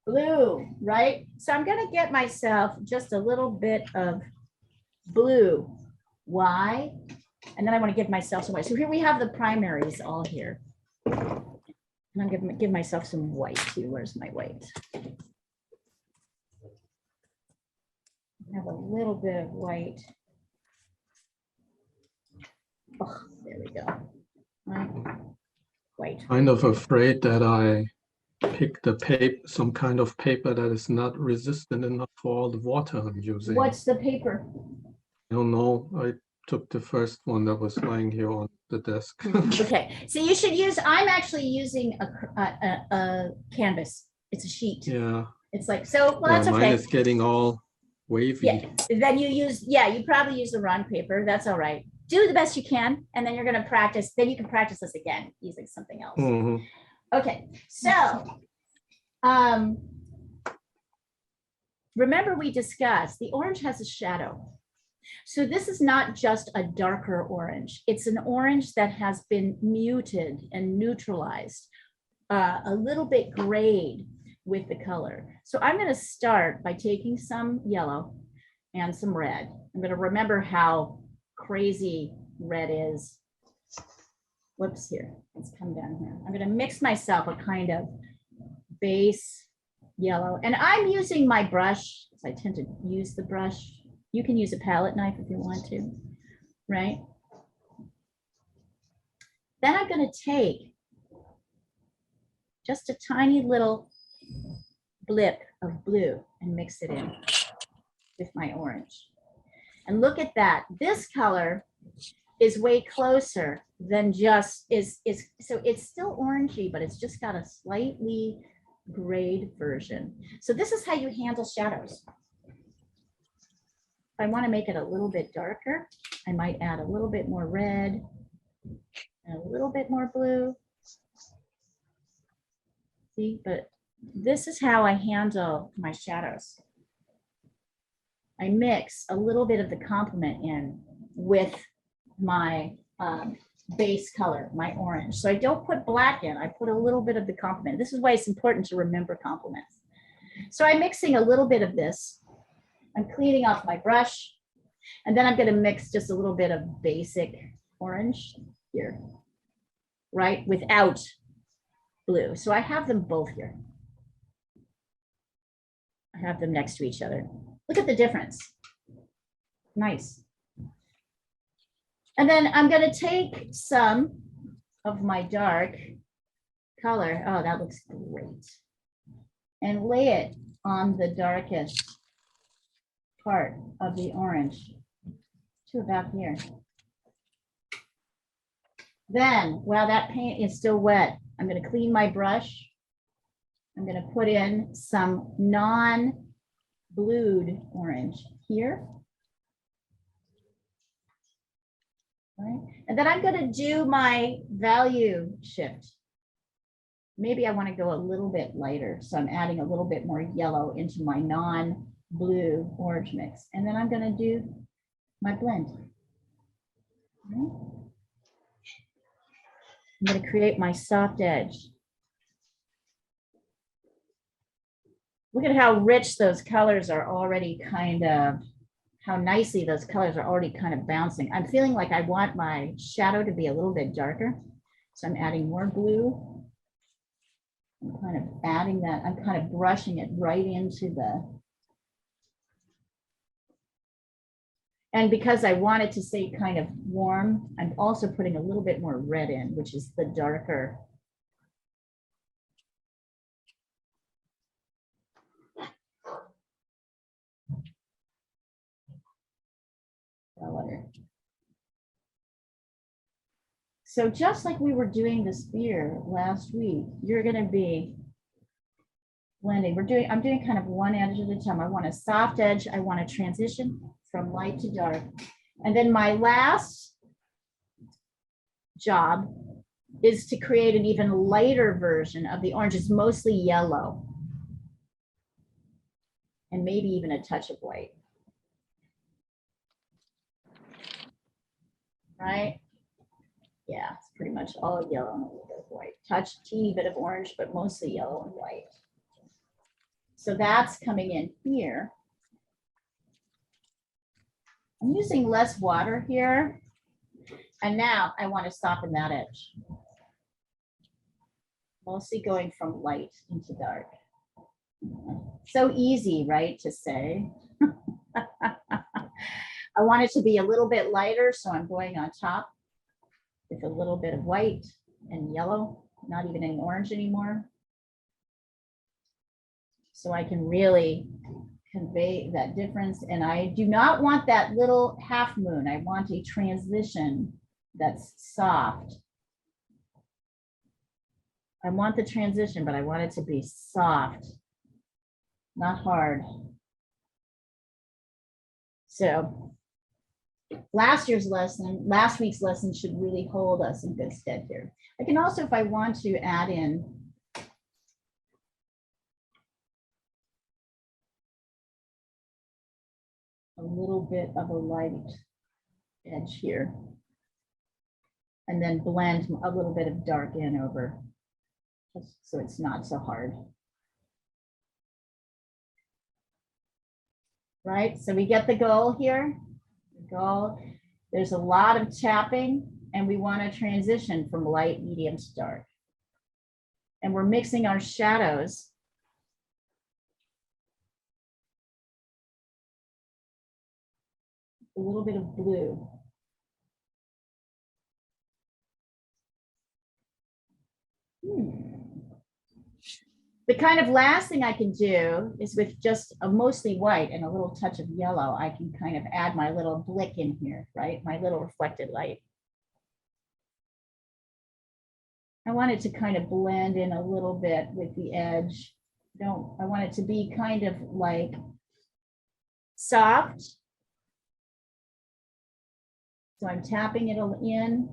Blue, right? So I'm gonna get myself just a little bit of blue. Why? And then I want to give myself some white. So here we have the primaries all here. And I'm gonna give myself some white too. Where's my white? I have a little bit of white. Oh, there we go. Right. White. Kind of afraid that I picked the paper, some kind of paper that is not resistant enough for all the water I'm using. What's the paper? I don't know. I took the first one that was lying here on the desk. Okay, so you should use, I'm actually using a canvas. It's a sheet. Yeah. It's like, so, well, Yeah, that's mine okay. is getting all wavy. Yeah, then you probably use the wrong paper. That's all right. Do the best you can, and then you're going to practice. Then you can practice this again using something else. Mhm. Okay, so remember we discussed the orange has a shadow. So this is not just a darker orange. It's an orange that has been muted and neutralized, a little bit grayed with the color. So I'm going to start by taking some yellow and some red. I'm going to remember how crazy red is. Whoops, here, let's come down here. I'm going to mix myself a kind of base yellow. And I'm using my brush, because I tend to use the brush. You can use a palette knife if you want to, right? Then I'm going to take just a tiny little blip of blue and mix it in with my orange. And look at that. This color is way closer than just so it's still orangey, but it's just got a slightly grayed version. So this is how you handle shadows. If I want to make it a little bit darker, I might add a little bit more red and a little bit more blue. See, but this is how I handle my shadows. I mix a little bit of the complement in with my base color, my orange. So I don't put black in, I put a little bit of the complement. This is why it's important to remember complements. So I'm mixing a little bit of this. I'm cleaning off my brush, and then I'm going to mix just a little bit of basic orange here, right, without blue. So I have them both here. I have them next to each other. Look at the difference. Nice. And then I'm going to take some of my dark color. Oh, that looks great. And lay it on the darkest part of the orange to about here. Then, while that paint is still wet, I'm going to clean my brush. I'm going to put in some non-blued orange here. Right? And then I'm going to do my value shift. Maybe I want to go a little bit lighter. So I'm adding a little bit more yellow into my non-blue orange mix. And then I'm going to do my blend. Right? I'm going to create my soft edge. Look at how rich those colors are already kind of, how nicely those colors are already kind of bouncing. I'm feeling like I want my shadow to be a little bit darker. So I'm adding more blue. I'm kind of adding that, I'm kind of brushing it right into the, and because I want it to stay kind of warm, I'm also putting a little bit more red in, which is the darker. Color. So just like we were doing the spear last week, you're going to be blending. I'm doing kind of one edge at a time. I want a soft edge. I want to transition from light to dark. And then my last job is to create an even lighter version of the orange. It's mostly yellow and maybe even a touch of white. Right? Yeah, it's pretty much all yellow and a little bit of white. Teeny bit of orange, but mostly yellow and white. So that's coming in here. I'm using less water here. And now I want to soften that edge. Mostly going from light into dark. So easy, right, to say. I want it to be a little bit lighter, so I'm going on top with a little bit of white and yellow, not even any orange anymore. So I can really convey that difference. And I do not want that little half moon. I want a transition that's soft. I want the transition, but I want it to be soft, not hard. So last week's lesson should really hold us in good stead here. I can also, if I want to, add in a little bit of a light edge here, and then blend a little bit of dark in over, just so it's not so hard. Right, so we get the goal here. The goal, there's a lot of tapping, and we want to transition from light, medium to dark. And we're mixing our shadows. A little bit of blue. The kind of last thing I can do is with just a mostly white and a little touch of yellow, I can kind of add my little blick in here, right? My little reflected light. I want it to kind of blend in a little bit with the edge. I want it to be kind of like soft. So I'm tapping it in.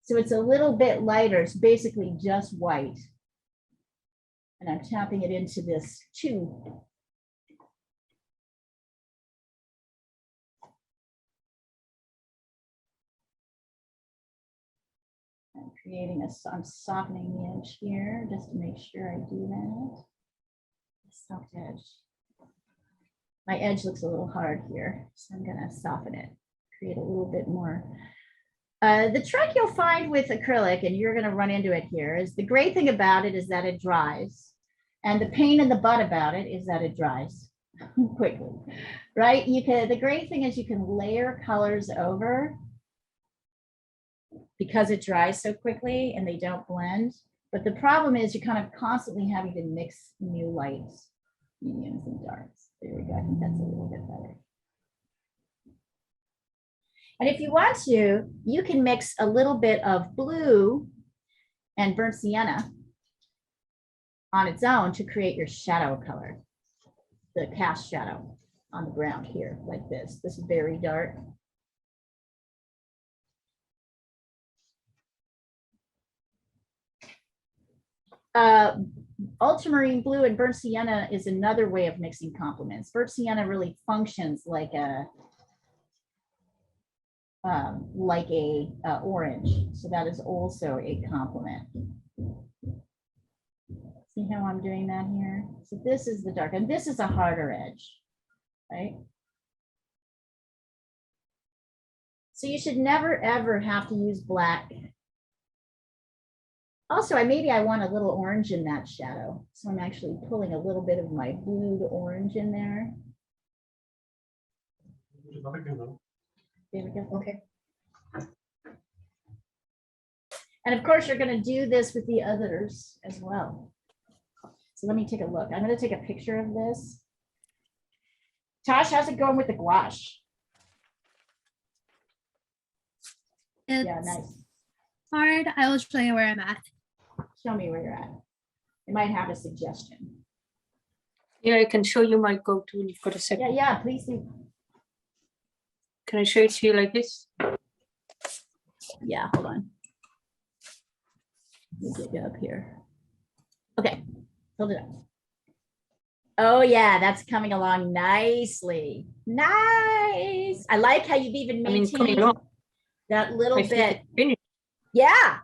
So it's a little bit lighter. It's basically just white. And I'm tapping it into this tube. I'm softening the edge here just to make sure I do that. Soft edge. My edge looks a little hard here, so I'm gonna soften it, create a little bit more. The trick you'll find with acrylic, and you're gonna run into it here, is the great thing about it is that it dries. And the pain in the butt about it is that it dries quickly, right? The great thing is you can layer colors over because it dries so quickly and they don't blend. But the problem is you're kind of constantly having to mix new lights, mediums and darks. There we go. I think that's a little bit better. And if you want to, you can mix a little bit of blue and burnt sienna on its own to create your shadow color, the cast shadow on the ground here, like this. This is very dark. Ultramarine blue and burnt sienna is another way of mixing complements. Burnt sienna really functions like a orange, so that is also a complement. See how I'm doing that here? So this is the dark, and this is a harder edge, right? So you should never ever have to use black. Also, maybe I want a little orange in that shadow. So I'm actually pulling a little bit of my blue to orange in there. There we go. Okay. And of course, you're going to do this with the others as well. So let me take a look. I'm going to take a picture of this. Tosh, how's it going with the gouache? It's Yeah, nice. hard. I will show you where I'm at. Show me where you're at. You might have a suggestion. Yeah, I can show you my go-to when you've got a second. Yeah, please do. Can I show it to you like this? Yeah, hold on. Let me get you up here. Okay, hold it up. Oh yeah, that's coming along nicely. Nice. I like how you've even maintained that little bit. Yeah.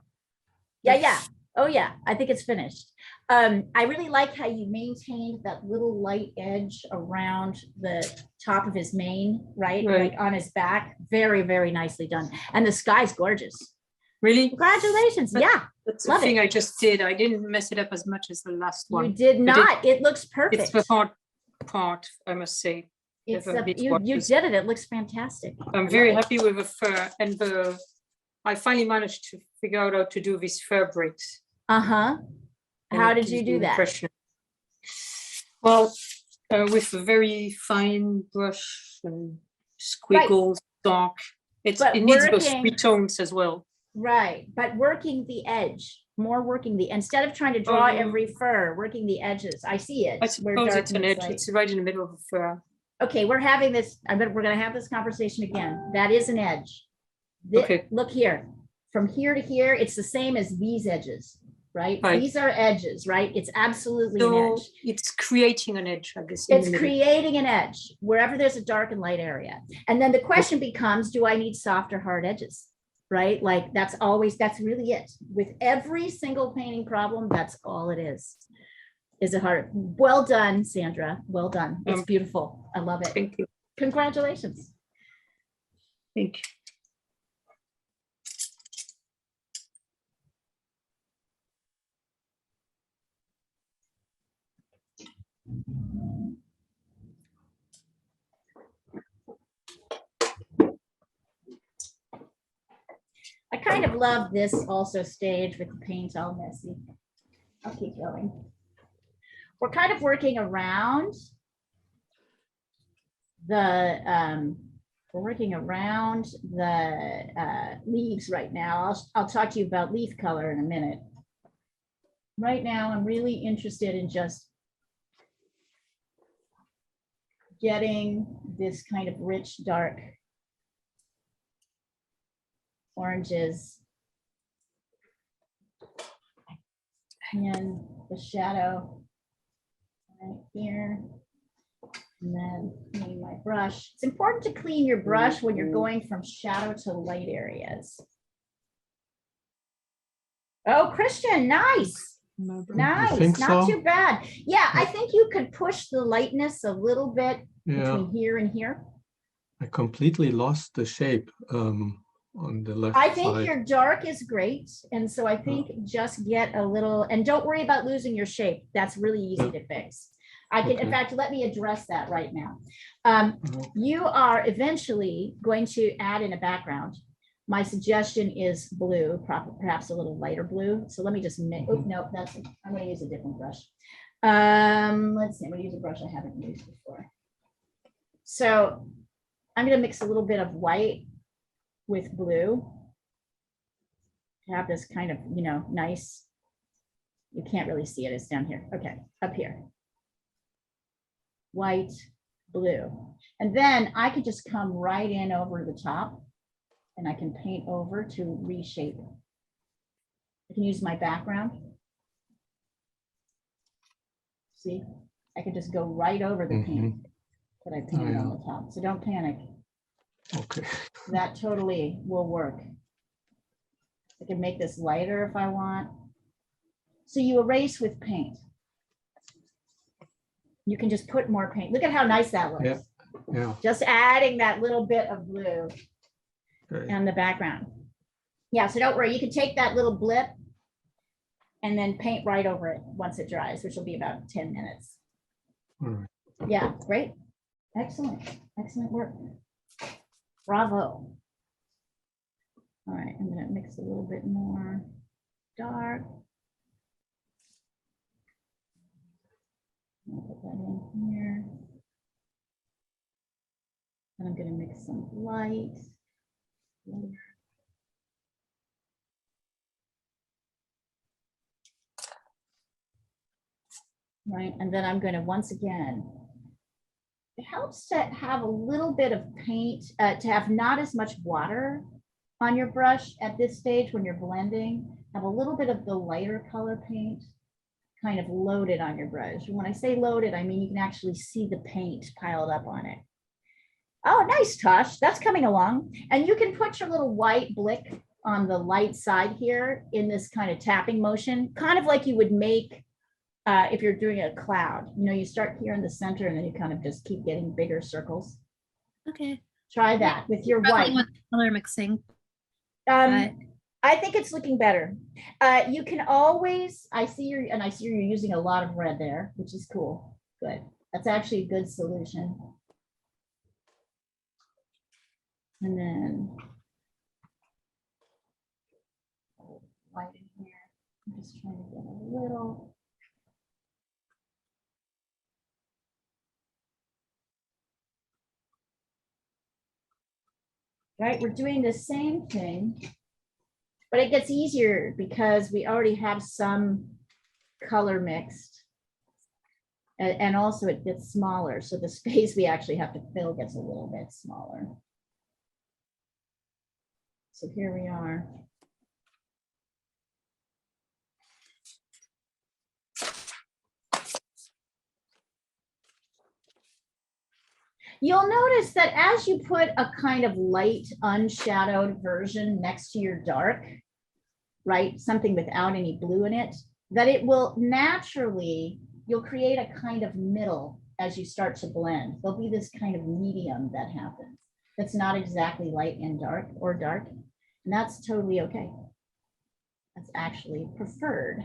Oh yeah, I think it's finished. I really like how you maintained that little light edge around the top of his mane, right? Like on his back. Very, very nicely done. And the sky's gorgeous. Really? Congratulations. Yeah. That's the thing I just did. I didn't mess it up as much as the last one. You did not. It looks perfect. It's the hard part, I must say. You did it. It looks fantastic. I'm very happy with the fur, and I finally managed to figure out how to do these fur breaks. How did you do that? Well, with a very fine brush and squiggles, dark. It needs those three tones as well. Right, but working the edge, instead of trying to draw every fur, working the edges. I see it. I suppose it's an edge. It's right in the middle of the fur. Okay, we're having this. We're going to have this conversation again. That is an edge. Okay. Look here, from here to here, it's the same as these edges, right? These are edges, right? It's absolutely an edge. It's creating an edge, I guess. It's creating an edge wherever there's a dark and light area. And then the question becomes, do I need soft or hard edges? Right? Like that's really it. With every single painting problem, that's all it is it hard? Well done, Sandra. Well done. It's beautiful. I love it. Thank you. Congratulations. Thank you. I kind of love this also stage with the paint all messy. I'll keep going. We're kind of working around the We're working around the leaves right now. I'll talk to you about leaf color in a minute. Right now, I'm really interested in just getting this kind of rich, dark oranges in the shadow right here. And then clean my brush. It's important to clean your brush when you're going from shadow to light areas. Oh, Christian, nice. Nice, not too bad. Yeah, I think you could push the lightness a little bit between here and here. I completely lost the shape on the left I think side. your dark is great. And so I think just get a little, and don't worry about losing your shape. That's really easy to fix. I can, in fact, let me address that right now. You are eventually going to add in a background. My suggestion is blue, perhaps a little lighter blue. So let me just make, oh, no, that's, I'm going to use a different brush. Let's see, I'm going to use a brush I haven't used before. So I'm going to mix a little bit of white with blue to have this kind of, you know, nice, you can't really see it, it's down here. Okay, up here. White, blue. And then I could just come right in over the top and I can paint over to reshape. I can use my background. See, I could just go right over the paint that I painted on the top. So don't panic. Okay. That totally will work. I can make this lighter if I want. So you erase with paint. You can just put more paint. Look at how nice that looks. Yeah. Yeah. Just adding that little bit of blue in the background. Yeah, so don't worry. You can take that little blip and then paint right over it once it dries, which will be about 10 minutes. All right. Yeah, great. Excellent. Excellent work. Bravo. All right, I'm going to mix a little bit more dark. I'll put that in here. And I'm going to mix some light. Right, and then I'm going to once again, it helps to have a little bit of paint, to have not as much water on your brush at this stage when you're blending. Have a little bit of the lighter color paint kind of loaded on your brush. And when I say loaded, I mean you can actually see the paint piled up on it. Oh, nice, Tosh. That's coming along. And you can put your little white blick on the light side here in this kind of tapping motion, kind of like you would make if you're doing a cloud. You know, you start here in the center and then you kind of just keep getting bigger circles. Okay. Try that with your white. With color mixing. I think it's looking better. You can always, I see you're using a lot of red there, which is cool. Good. That's actually a good solution. And then white in here. I'm just trying to get a little. Right, we're doing the same thing, but it gets easier because we already have some color mixed. And also it gets smaller, so the space we actually have to fill gets a little bit smaller. So here we are. You'll notice that as you put a kind of light unshadowed version next to your dark, right, something without any blue in it, that it will naturally, you'll create a kind of middle as you start to blend. There'll be this kind of medium that happens. That's not exactly light and dark or dark, and that's totally okay. That's actually preferred.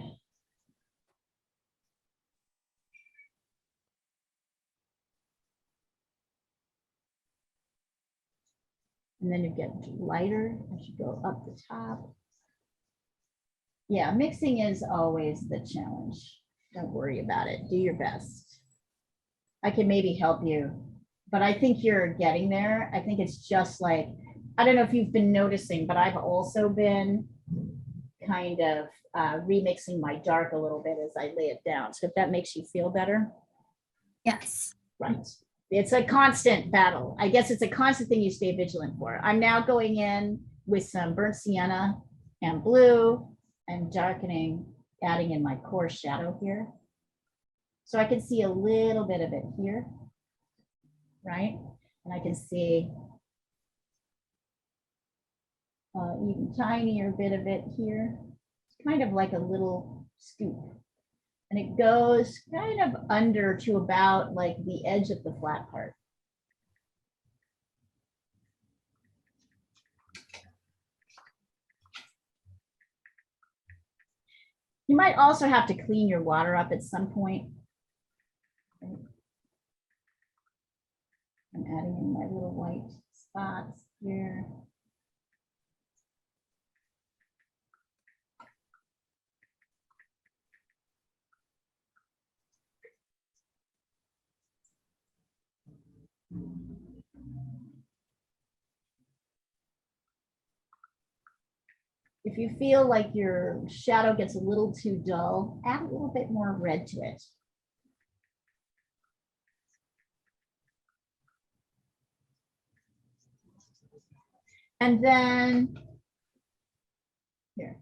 And then you get lighter as you go up the top. Yeah, mixing is always the challenge. Don't worry about it. Do your best. I can maybe help you but I think you're getting there. I think it's just like, I don't know if you've been noticing, but I've also been kind of remixing my dark a little bit as I lay it down. So if that makes you feel better. Yes. Right. It's a constant battle. I guess it's a constant thing you stay vigilant for. I'm now going in with some burnt sienna and blue and darkening, adding in my core shadow here. So I can see a little bit of it here, right? And I can see even tinier bit of it here. It's kind of like a little scoop. And it goes kind of under to about like the edge of the flat part. You might also have to clean your water up at some point. I'm adding in my little white spots here. If you feel like your shadow gets a little too dull, add a little bit more red to it. And then here.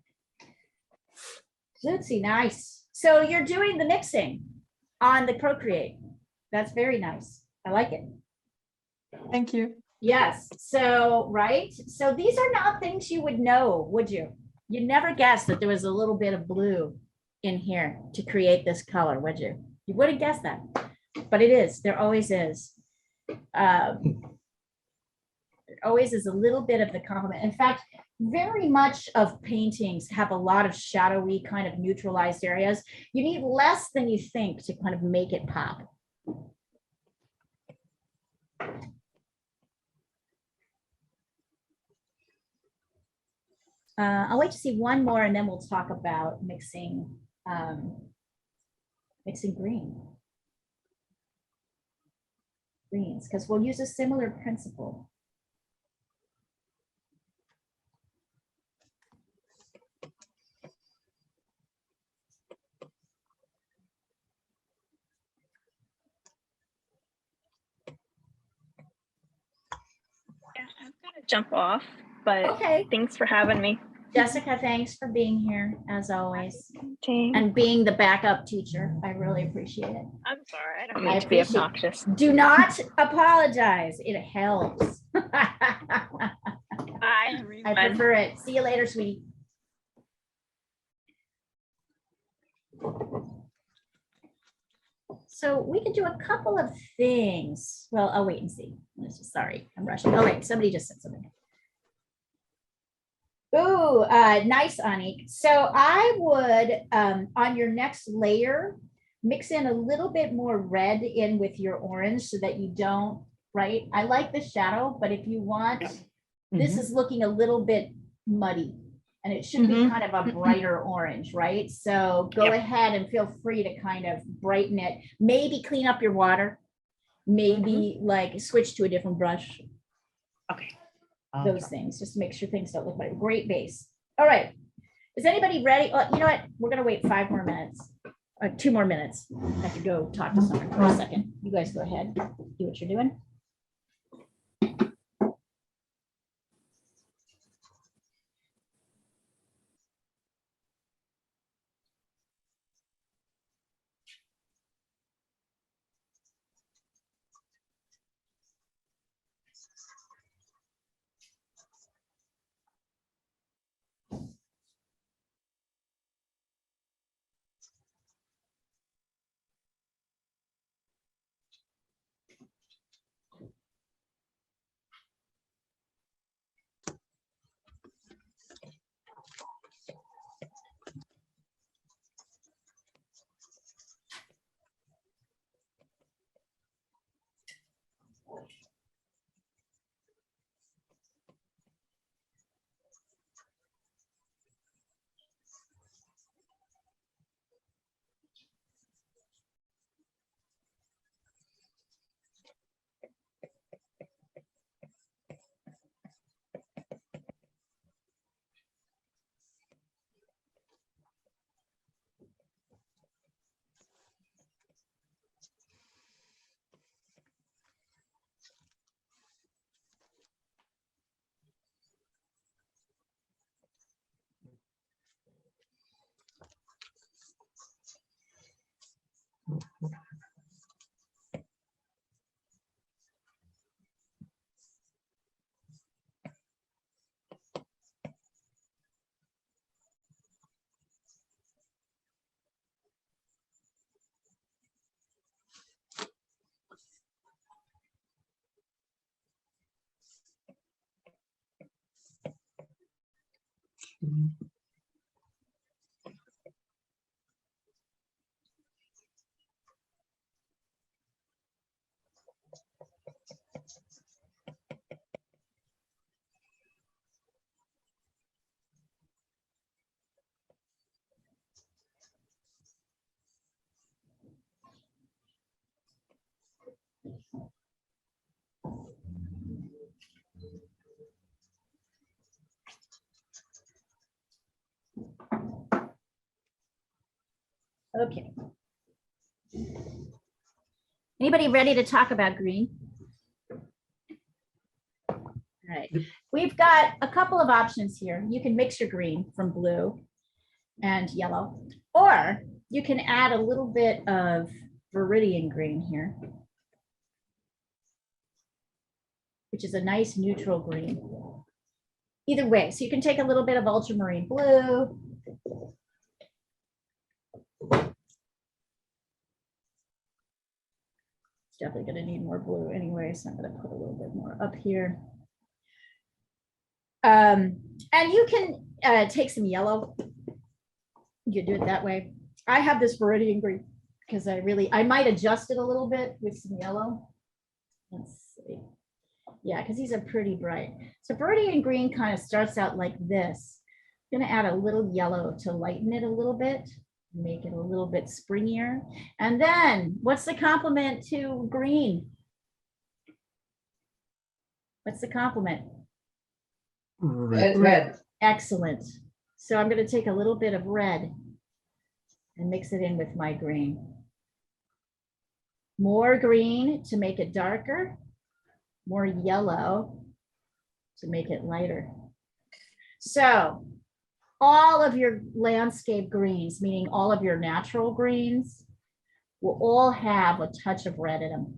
Zootsie, nice. So you're doing the mixing on the Procreate. That's very nice. I like it. Thank you. Yes. So, right. So these are not things you would know, would you? You'd never guess that there was a little bit of blue in here to create this color, would you? You wouldn't guess that, but it is. There always is. There always is a little bit of the complement. In fact, very much of paintings have a lot of shadowy kind of neutralized areas. You need less than you think to kind of make it pop. I'll wait to see one more and then we'll talk about mixing mixing greens, because we'll use a similar principle. Yeah, I've got to jump off, but Okay. thanks for having me. Jessica, thanks for being here as always. Okay. And being the backup teacher. I really appreciate it. I'm sorry, I don't I mean to be appreciate- obnoxious. Do not apologize. It helps. Bye, everyone. I prefer it. See you later, sweetie. So we can do a couple of things. Well, I'll wait and see. Sorry, I'm rushing. Oh, wait, somebody just said something. Ooh, nice, Anik. So I would, on your next layer, mix in a little bit more red in with your orange so that you don't, right? I like the shadow, but if you want, this is looking a little bit muddy and it should be kind of a brighter orange, right? So go ahead and feel free to kind of brighten it. Maybe clean up your water. Maybe like switch to a different brush. Okay. Those things, just to make sure things don't look like great base. All right. Is anybody ready? Oh, you know what? We're going to wait 5 more minutes or 2 more minutes. I could go talk to someone for a second. You guys go ahead, do what you're doing. Okay. Anybody ready to talk about green? All right. We've got a couple of options here. You can mix your green from blue and yellow, or you can add a little bit of viridian green here, which is a nice neutral green. Either way, so you can take a little bit of ultramarine blue. It's definitely going to need more blue anyway, so I'm going to put a little bit more up here. And you can take some yellow. You do it that way. I have this viridian green because I might adjust it a little bit with some yellow. Let's see. Yeah, because these are pretty bright. So viridian green kind of starts out like this. I'm going to add a little yellow to lighten it a little bit, make it a little bit springier. And then what's the complement to green? What's the complement? Red. Red. Excellent. So I'm going to take a little bit of red and mix it in with my green. More green to make it darker, more yellow to make it lighter. So all of your landscape greens, meaning all of your natural greens, will all have a touch of red in them.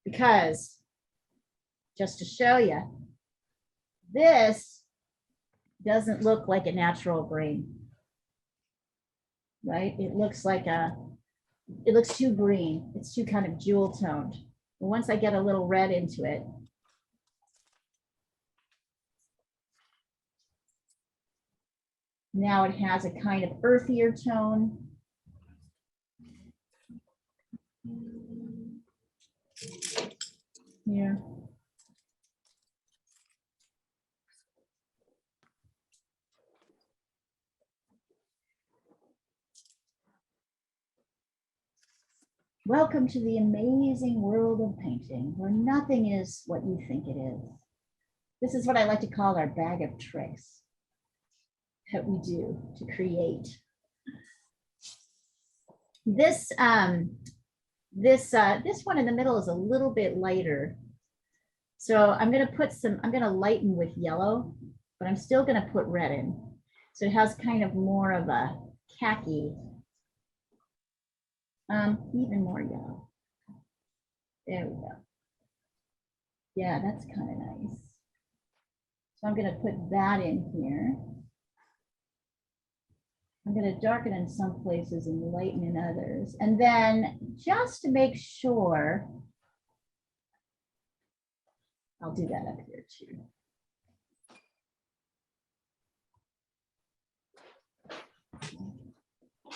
Because, just to show you, this doesn't look like a natural green, right? It looks too green. It's too kind of jewel toned. And once I get a little red into it, now it has a kind of earthier tone. Yeah. Welcome to the amazing world of painting, where nothing is what you think it is. This is what I like to call our bag of tricks that we do to create. This one in the middle is a little bit lighter. So I'm going to lighten with yellow, but I'm still going to put red in. So it has kind of more of a khaki, even more yellow. There we go. Yeah, that's kind of nice. So I'm going to put that in here. I'm going to darken in some places and lighten in others. And then just to make sure, I'll do that up here too.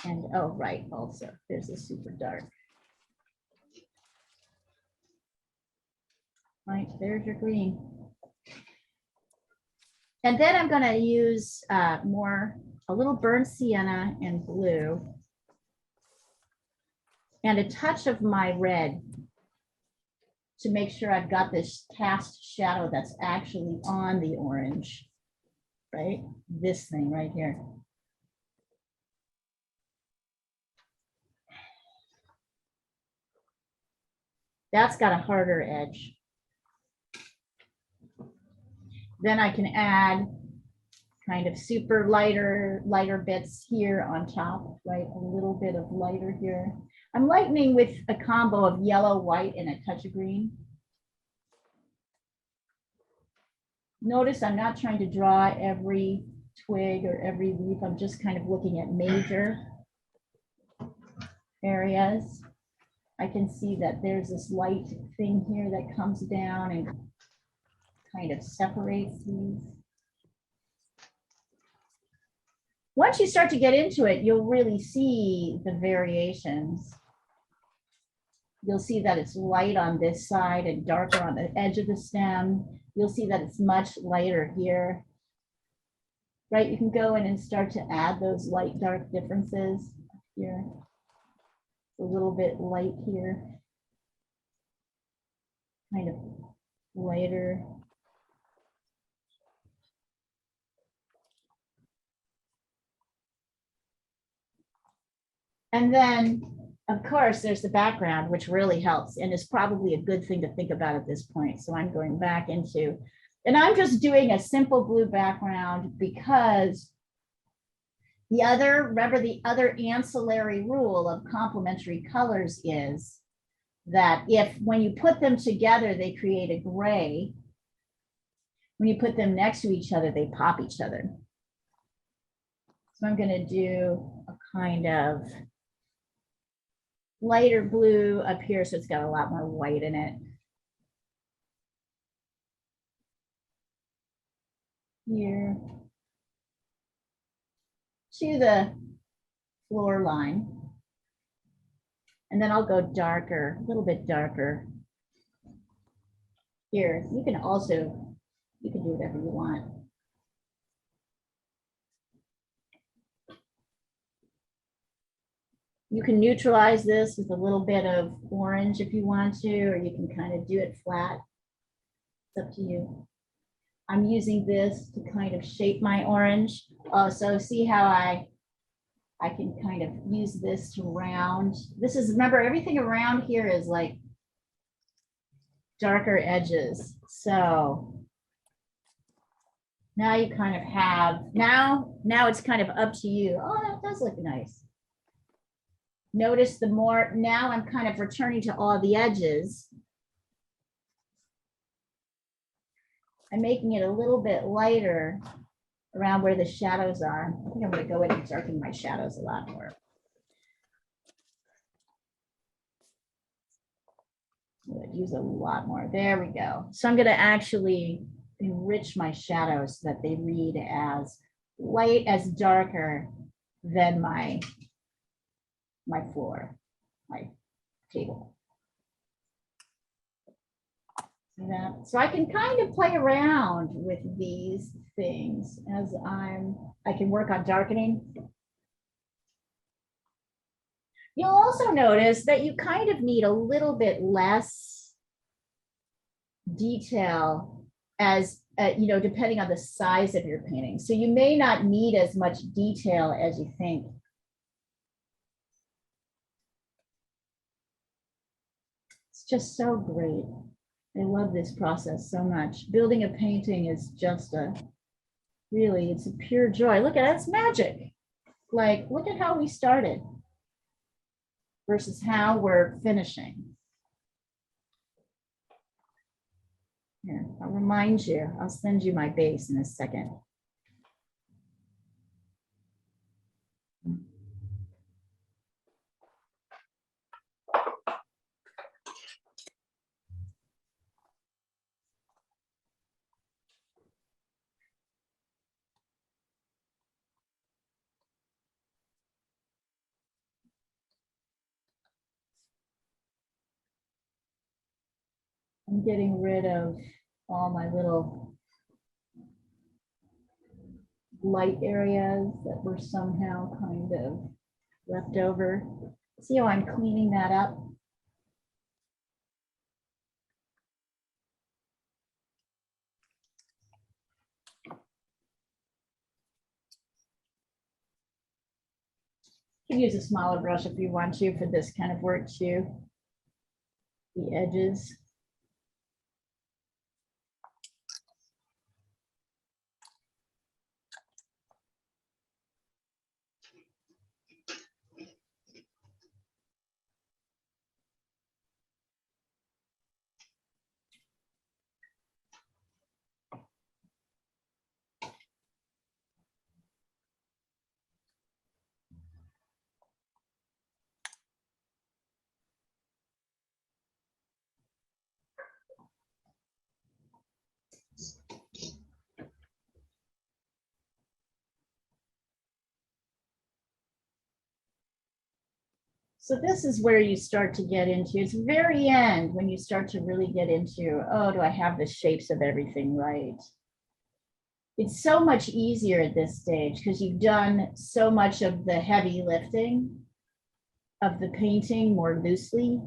And oh, right, also, there's a super dark. Right, there's your green. And then I'm going to use a little burnt sienna and blue and a touch of my red to make sure I've got this cast shadow that's actually on the orange, right? This thing right here. That's got a harder edge. Then I can add kind of super lighter bits here on top, right? A little bit of lighter here. I'm lightening with a combo of yellow, white, and a touch of green. Notice I'm not trying to draw every twig or every leaf. I'm just kind of looking at major areas. I can see that there's this light thing here that comes down and kind of separates these. once you start to get into it, you'll really see the variations. You'll see that it's light on this side and darker on the edge of the stem. You'll see that it's much lighter here. Right, you can go in and start to add those light dark differences here. A little bit light here. Kind of lighter. And then, of course, there's the background, which really helps and is probably a good thing to think about at this point. So I'm going back into, and I'm just doing a simple blue background because remember the other ancillary rule of complementary colors is that when you put them together, they create a gray. When you put them next to each other, they pop each other. So I'm going to do a kind of lighter blue up here, so it's got a lot more white in it. Here to the floor line. And then I'll go darker, a little bit darker here. You can do whatever you want. You can neutralize this with a little bit of orange if you want to, or you can kind of do it flat. It's up to you. I'm using this to kind of shape my orange. So see how I can kind of use this to round. This is, remember, everything around here is like darker edges. So now you kind of have, now it's kind of up to you. Oh, that does look nice. Notice the more, now I'm kind of returning to all the edges. I'm making it a little bit lighter around where the shadows are. I think I'm going to go in and darken my shadows a lot more. I'm going to use a lot more. There we go. So I'm going to actually enrich my shadows so that they read as light, as darker than my floor, my table. See that? So I can kind of play around with these things as I can work on darkening. You'll also notice that you kind of need a little bit less detail as, depending on the size of your painting. So you may not need as much detail as you think. It's just so great. I love this process so much. Building a painting is just it's a pure joy. Look at it, it's magic. Like, look at how we started versus how we're finishing. Here, I'll remind you, I'll send you my base in a second. I'm getting rid of all my little light areas that were somehow kind of left over. See how I'm cleaning that up? You can use a smaller brush if you want to for this kind of work too. The edges. So this is where you start to get into, it's very end when you start to really get into, oh, do I have the shapes of everything right? It's so much easier at this stage because you've done so much of the heavy lifting of the painting more loosely.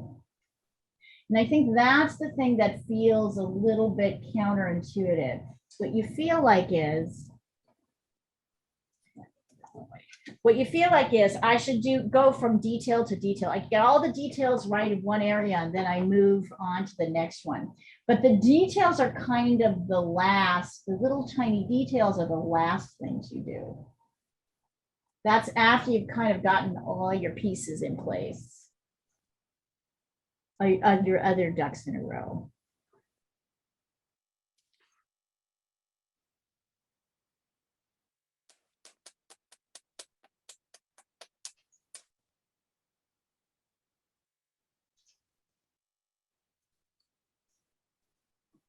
And I think that's the thing that feels a little bit counterintuitive. What you feel like is, I should go from detail to detail. I get all the details right in one area and then I move on to the next one. But the details are kind of the little tiny details are the last things you do. That's after you've kind of gotten all your pieces in place. Your other ducks in a row.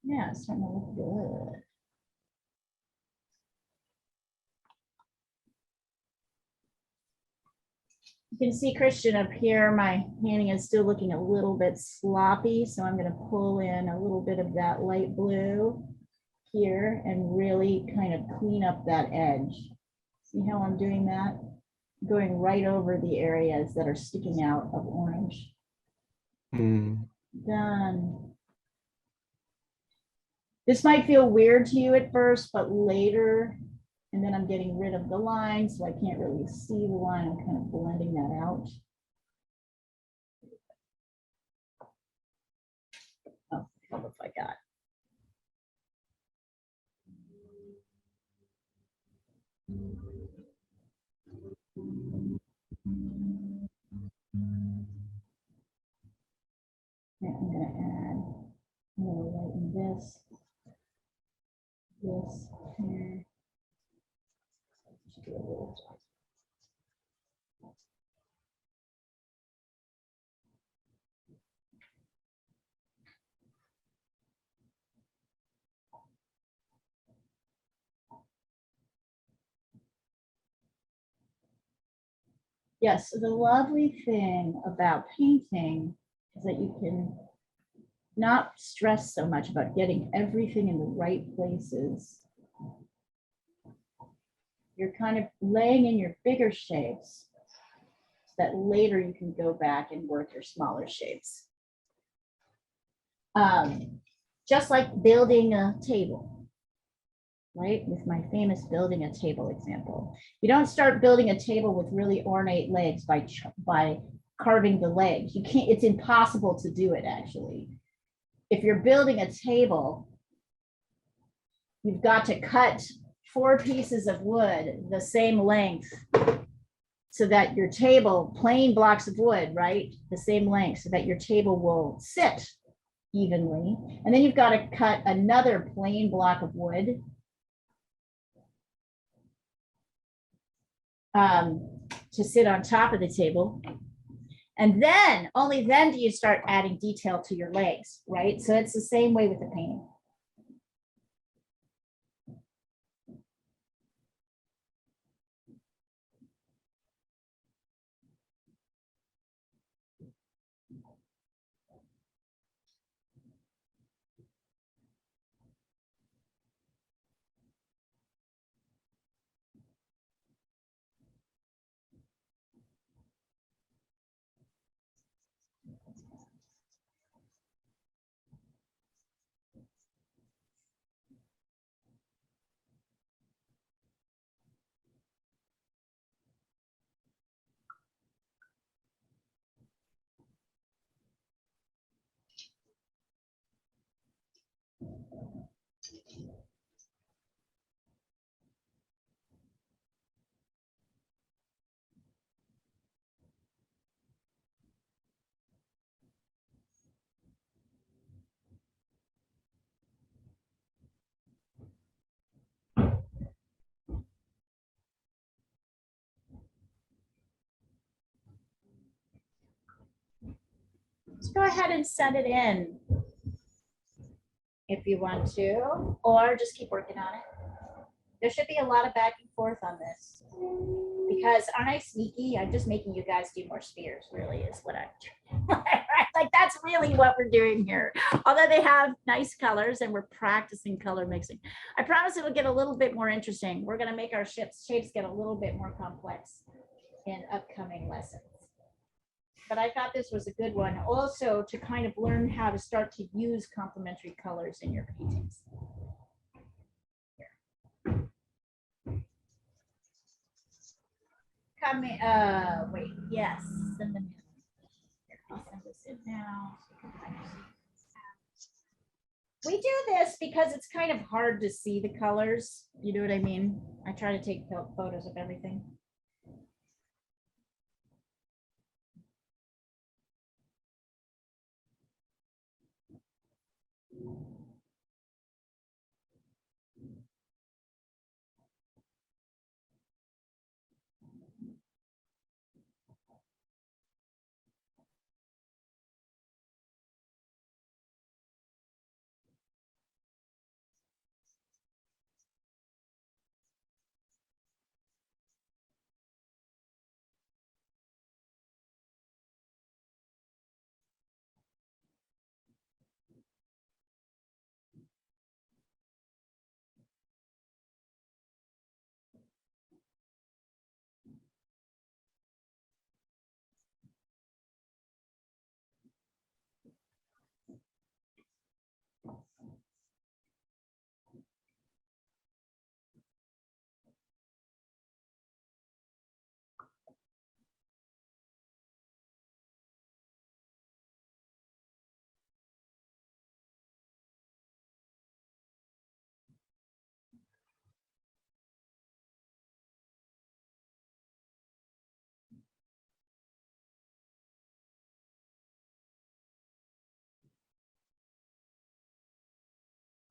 Yeah, it's starting to look good. You can see, Christian, up here, my painting is still looking a little bit sloppy, so I'm going to pull in a little bit of that light blue here and really kind of clean up that edge. See how I'm doing that? Going right over the areas that are sticking out of orange. Done. This might feel weird to you at first, but later, and then I'm getting rid of the line, so I can't really see the line. I'm kind of blending that out. Oh, what if I got? Yeah, I'm going to add, I'm going to lighten this here. Yes, so the lovely thing about painting is that you can not stress so much about getting everything in the right places. You're kind of laying in your bigger shapes so that later you can go back and work your smaller shapes. Just like building a table, right? With my famous building a table example. You don't start building a table with really ornate legs by carving the legs. You can't, it's impossible to do it actually. If you're building a table, you've got to cut 4 pieces of wood the same length so that your table, plain blocks of wood, right? The same length so that your table will sit evenly. And then you've got to cut another plain block of wood to sit on top of the table. And then, only then do you start adding detail to your legs, right? So it's the same way with the painting. Let's go ahead and send it in if you want to, or just keep working on it. There should be a lot of back and forth on this. Because aren't I sneaky? I'm just making you guys do more spheres, really, is what I'm like, that's really what we're doing here. Although they have nice colors and we're practicing color mixing. I promise it'll get a little bit more interesting. We're going to make our shapes get a little bit more complex in upcoming lessons. But I thought this was a good one also to kind of learn how to start to use complementary colors in your paintings. Wait, yes, send them in. Here, I'll send this in now. We do this because it's kind of hard to see the colors. You know what I mean? I try to take photos of everything.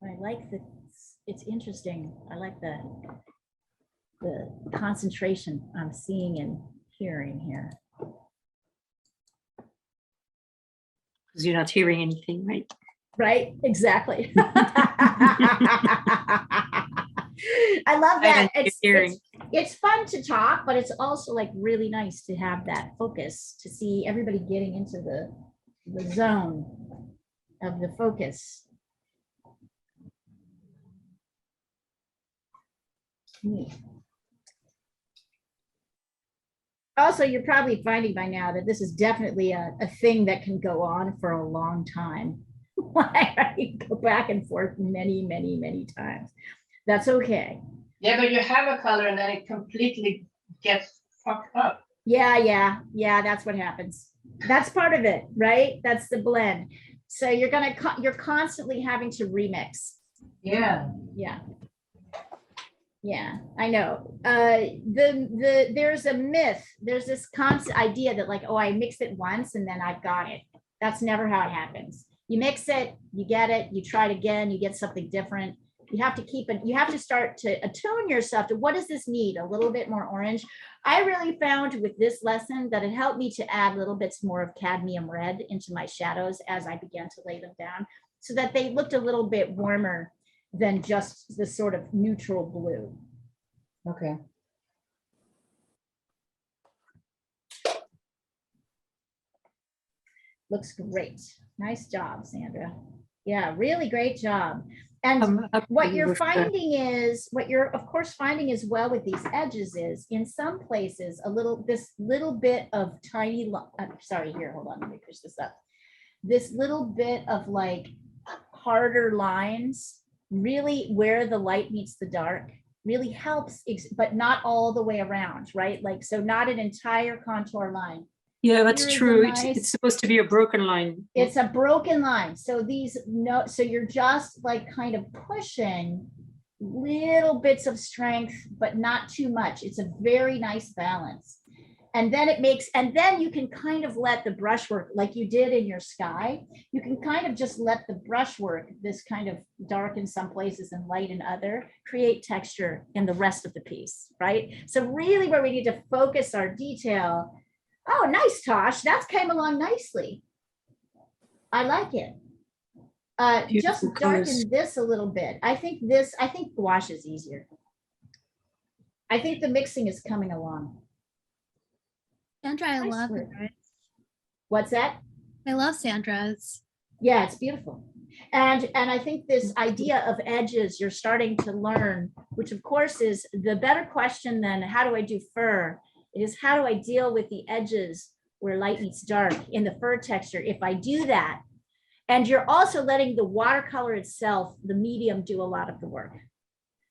I like the, it's interesting. I like the concentration I'm seeing and hearing here. Because you're not hearing anything, right? Right, exactly. I love that. It's fun to talk, but it's also like really nice to have that focus, to see everybody getting into the zone of the focus. Neat. Also, you're probably finding by now that this is definitely a thing that can go on for a long time. I go back and forth many, many, many times. That's okay. Yeah, but you have a color and then it completely gets fucked up. Yeah, that's what happens. That's part of it, right? That's the blend. So you're constantly having to remix. Yeah. Yeah, I know. There's a myth. There's this constant idea that like, oh, I mix it once and then I've got it. That's never how it happens. You mix it, you get it, you try it again, you get something different. You have to keep it, you have to start to attune yourself to what does this need? A little bit more orange. I really found with this lesson that it helped me to add little bits more of cadmium red into my shadows as I began to lay them down so that they looked a little bit warmer than just the sort of neutral blue. Okay. Looks great. Nice job, Sandra. Yeah, really great job. And what you're finding is, what you're of course finding as well with these edges is in some places this little bit of tiny, sorry, here, hold on, let me push this up. This little bit of like harder lines, really where the light meets the dark, really helps, but not all the way around, right? Like, so not an entire contour line. Yeah, that's true. It's supposed to be a broken line. It's a broken line. So so you're just like kind of pushing little bits of strength, but not too much. It's a very nice balance. And then you can kind of let the brushwork, like you did in your sky, you can kind of just let the brushwork, this kind of dark in some places and light in other, create texture in the rest of the piece, right? So really where we need to focus our detail. Oh, nice, Tosh. That came along nicely. I like it. Just darken this a little bit. I think gouache is easier. I think the mixing is coming along. Sandra, I Nice love work. it. What's that? I love Sandra's. Yeah, it's beautiful. And I think this idea of edges you're starting to learn, which of course is the better question than how do I do fur, is how do I deal with the edges where light meets dark in the fur texture if I do that. And you're also letting the watercolor itself, the medium, do a lot of the work.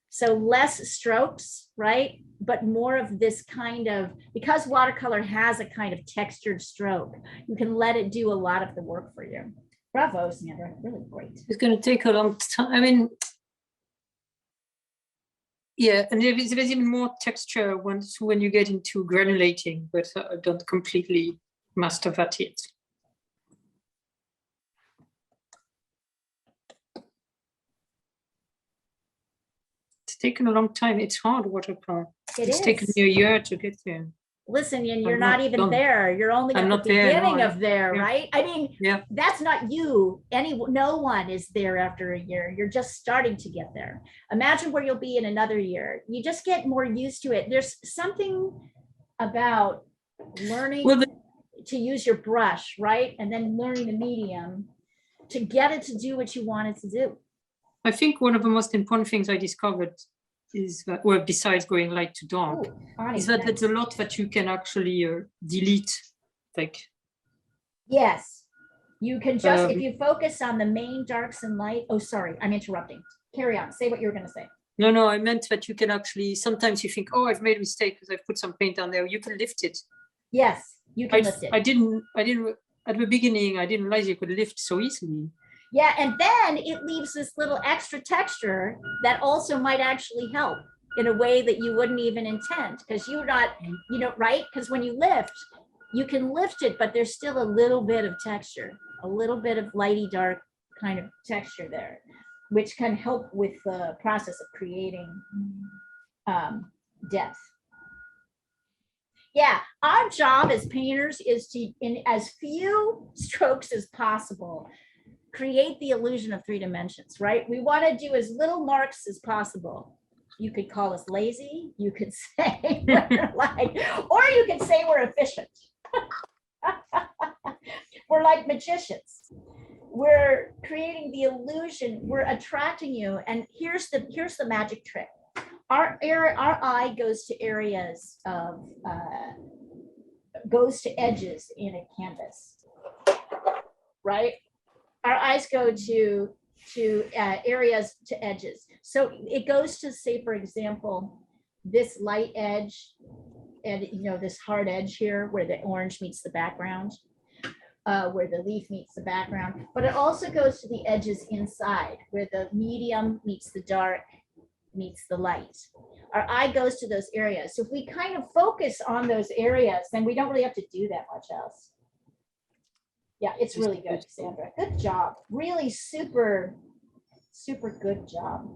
So less strokes, right? But more of this kind of, because watercolor has a kind of textured stroke, you can let it do a lot of the work for you. Bravo, Sandra, really great. It's going to take a long time. I mean, yeah, and there's even more texture when you get into granulating, but I don't completely master that yet. It's taken a long time. It's hard watercolor. It's taken me a year to get there. Listen, and you're not even there. You're only at the beginning of there, right? I mean, that's not you. No one is there after a year. You're just starting to get there. Imagine where you'll be in another year. You just get more used to it. There's something about learning to use your brush, right? And then learning the medium to get it to do what you want it to do. I think one of the most important things I discovered is that, well, besides going light to dark, is that there's a lot that you can actually delete. Like, yes, you can just, if you focus on the main darks and light. Oh, sorry, I'm interrupting. Carry on. Say what you were going to say. No, I meant that you can actually, sometimes you think, oh, I've made a mistake because I've put some paint on there. You can lift it. Yes, you can lift it. I didn't, at the beginning, I didn't realize you could lift so easily. Yeah, and then it leaves this little extra texture that also might actually help in a way that you wouldn't even intend, because you're not, right? Because when you lift, you can lift it, but there's still a little bit of texture, a little bit of lighty dark kind of texture there, which can help with the process of creating depth. Yeah, our job as painters is to, in as few strokes as possible, create the illusion of 3 dimensions, right? We want to do as little marks as possible. You could call us lazy. You could say we're like, or you could say we're efficient. We're like magicians. We're creating the illusion. We're attracting you. And here's the magic trick. Our eye goes to areas of, goes to edges in a canvas, right? Our eyes go to areas, to edges. So it goes to, say, for example, this light edge and this hard edge here where the orange meets the background, where the leaf meets the background. But it also goes to the edges inside where the medium meets the dark, meets the light. Our eye goes to those areas. So if we kind of focus on those areas, then we don't really have to do that much else. Yeah, it's really good, Sandra. Good job. Really super, super good job.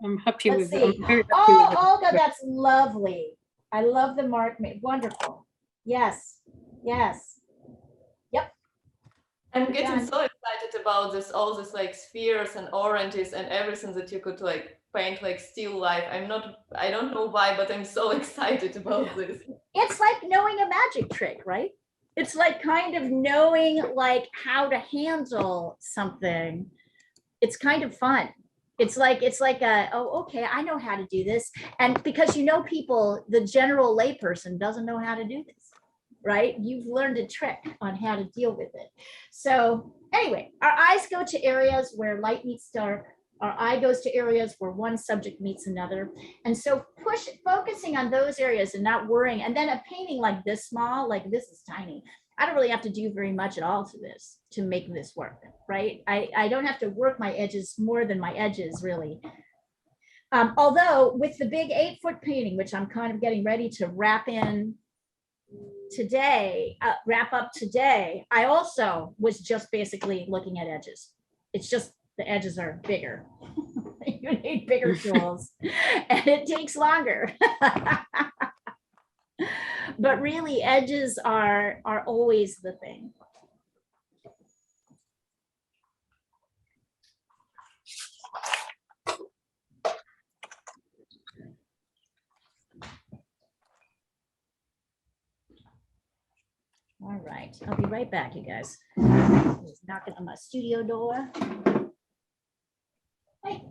I'm happy with it. Oh, Olga, that's lovely. I love the mark made. Wonderful. Yes, yes. Yep. I'm getting so excited about this, all this like spheres and oranges and everything that you could like paint like still life. I don't know why, but I'm so excited about this. It's like knowing a magic trick, right? It's like kind of knowing like how to handle something. It's kind of fun. It's like oh, okay, I know how to do this. And because people, the general layperson doesn't know how to do this, right? You've learned a trick on how to deal with it. So anyway, our eyes go to areas where light meets dark. Our eye goes to areas where one subject meets another. And so focusing on those areas and not worrying. And then a painting like this small, like this is tiny. I don't really have to do very much at all to this to make this work, right? I don't have to work my edges more than my edges, really. Although with the big 8-foot painting, which I'm kind of getting ready to wrap up today, I also was just basically looking at edges. It's just the edges are bigger. You need bigger tools and it takes longer. But really edges are always the thing. right, I'll be right back, you guys. Just knocking on my studio door. Hey.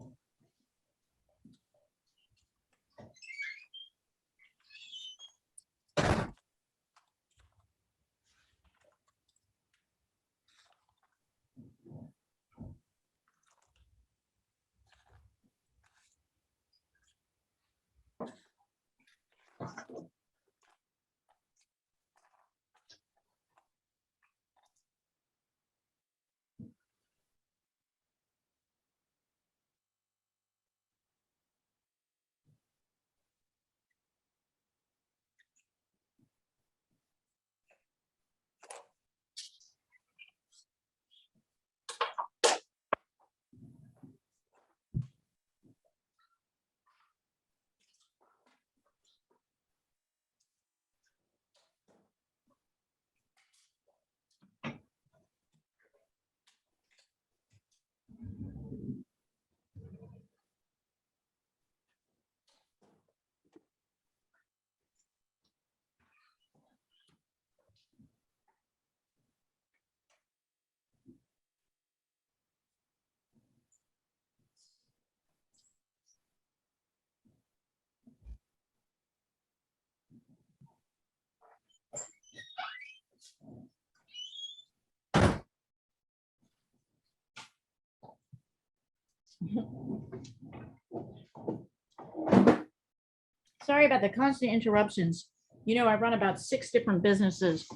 Sorry about the constant interruptions. You know, I run about 6 different businesses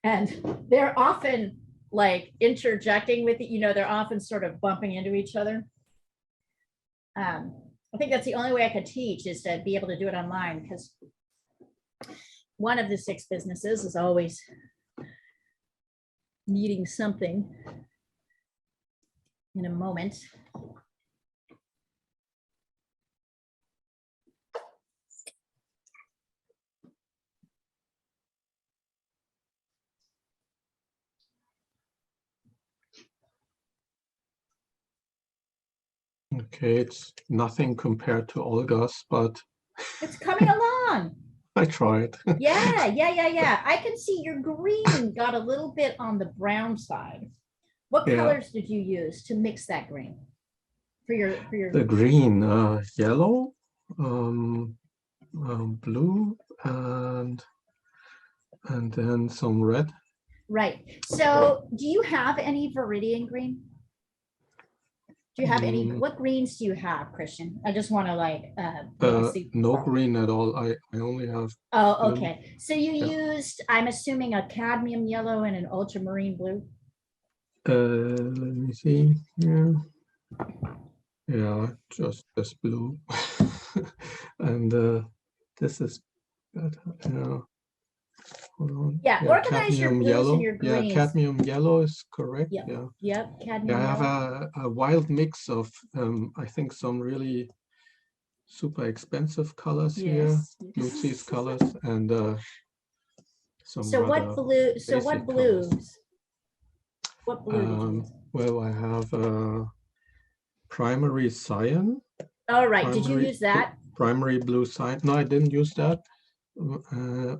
and they're often like interjecting with it. You know, they're often sort of bumping into each other. I think that's the only way I could teach is to be able to do it online because one of the 6 businesses is always needing something in a moment. Okay, it's nothing compared to Olga's, but it's coming along. I tried. Yeah. I can see your green got a little bit on the brown side. What colors did you use to mix that green for your the green, yellow, blue, and then some red. Right. So do you have any Viridian green? Do you have any, what greens do you have, Christian? I just want to like see. No green at all. I only have Oh, okay. So you used, I'm assuming, a cadmium yellow and an ultramarine blue. Let me see. Yeah, just this blue. And this is better. Hold on. Yeah, organize your blues yellow. and your greens. Yeah, cadmium yellow is correct. Yep. Yeah. Yep. Cadmium Yeah, I have yellow. a wild mix of I think some really super expensive colors here, blue cheese colors, and some. So what blue? So what blues? Colors. What blue did you use? Well, I have primary cyan. All right. Did you use that? Primary blue cyan. No, I didn't use that.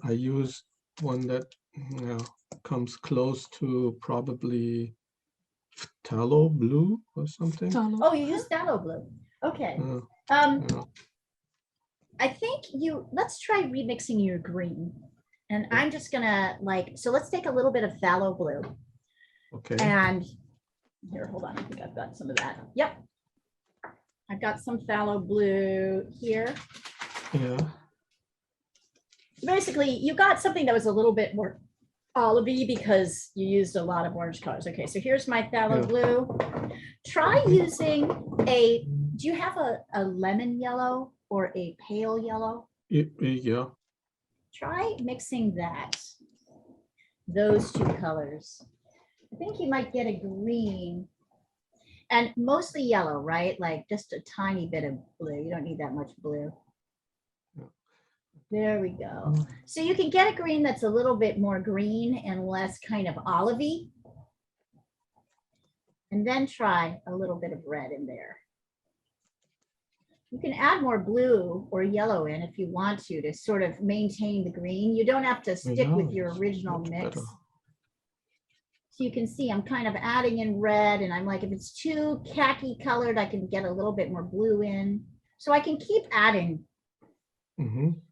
I used one that comes close to probably phthalo blue or something. Oh, you used phthalo blue. Okay. I think let's try remixing your green. And I'm just gonna so let's take a little bit of phthalo blue. Okay. And here, hold on. I think I've got some of that. Yep. I've got some phthalo blue here. Yeah. Basically, you got something that was a little bit more olivey because you used a lot of orange colors. Okay, so here's my phthalo blue. Try using do you have a lemon yellow or a pale yellow? Yeah. Try mixing those 2 colors. I think you might get a green and mostly yellow, right? Like just a tiny bit of blue. You don't need that much blue. There we go. So you can get a green that's a little bit more green and less kind of olivey. And then try a little bit of red in there. You can add more blue or yellow in if you want to sort of maintain the green. You don't have to stick with your original mix. So you can see I'm kind of adding in red, and I'm like, if it's too khaki colored, I can get a little bit more blue in. So I can keep adding.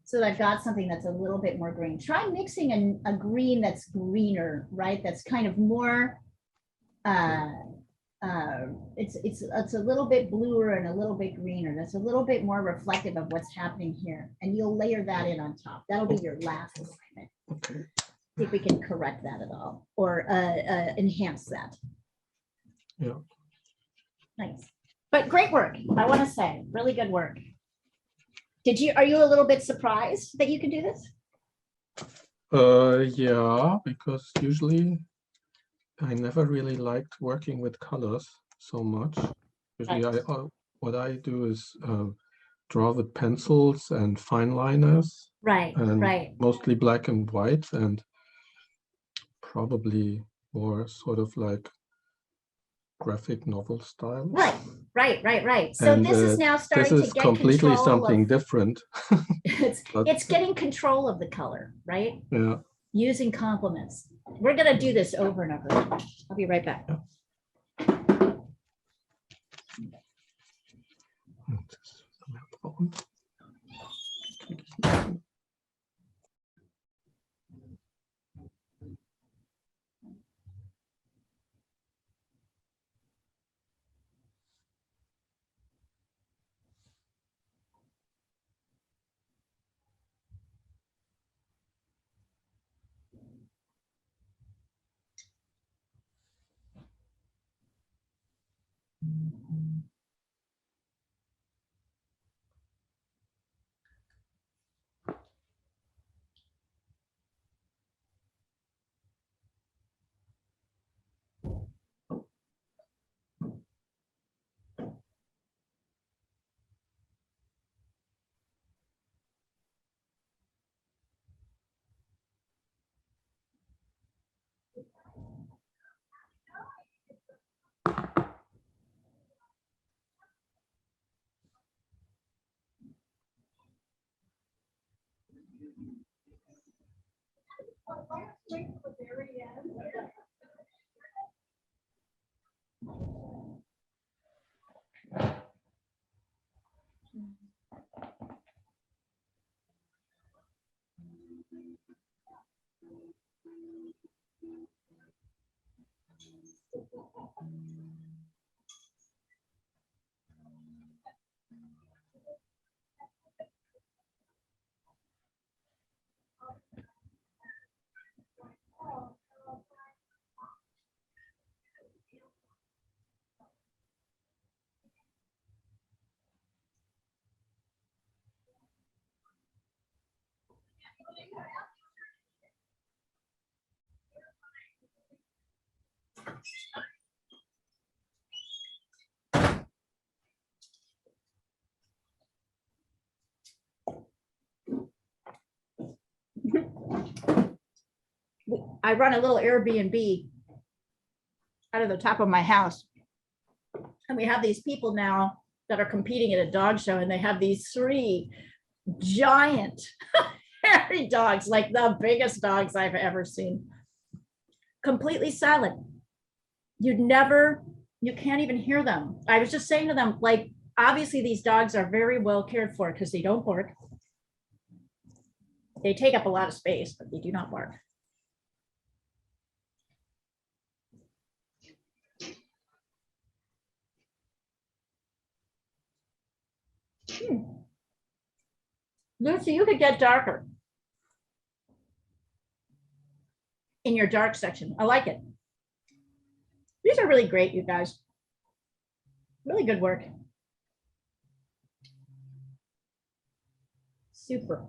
So that I've got something that's a little bit more green. Try mixing a green that's greener, right? That's kind of more, it's a little bit bluer and a little bit greener. That's a little bit more reflective of what's happening here. And you'll layer that in on top. That'll be your last assignment. Okay. See if we can correct that at all or enhance that. Yeah. Nice. But great work, I want to say, really good work. Are you a little bit surprised that you can do this? Yeah, because usually I never really liked working with colors so much. Usually what I do is draw with pencils and fine liners. Right, and right. Mostly black and white, and probably more sort of like graphic novel style. Right. So and, this is now starting this is to get completely control something of, different. it's getting control of the color, right? Yeah. Using complements. We're going to do this over and over. I'll be right back. Yeah. I run a little Airbnb out of the top of my house. And we have these people now that are competing at a dog show, and they have these 3 giant hairy dogs, like the biggest dogs I've ever seen. Completely silent. You can't even hear them. I was just saying to them, like, obviously these dogs are very well cared for because they don't bark. They take up a lot of space, but they do not bark. Lucy, you could get darker in your dark section. I like it. These are really great, you guys. Really good work. Super.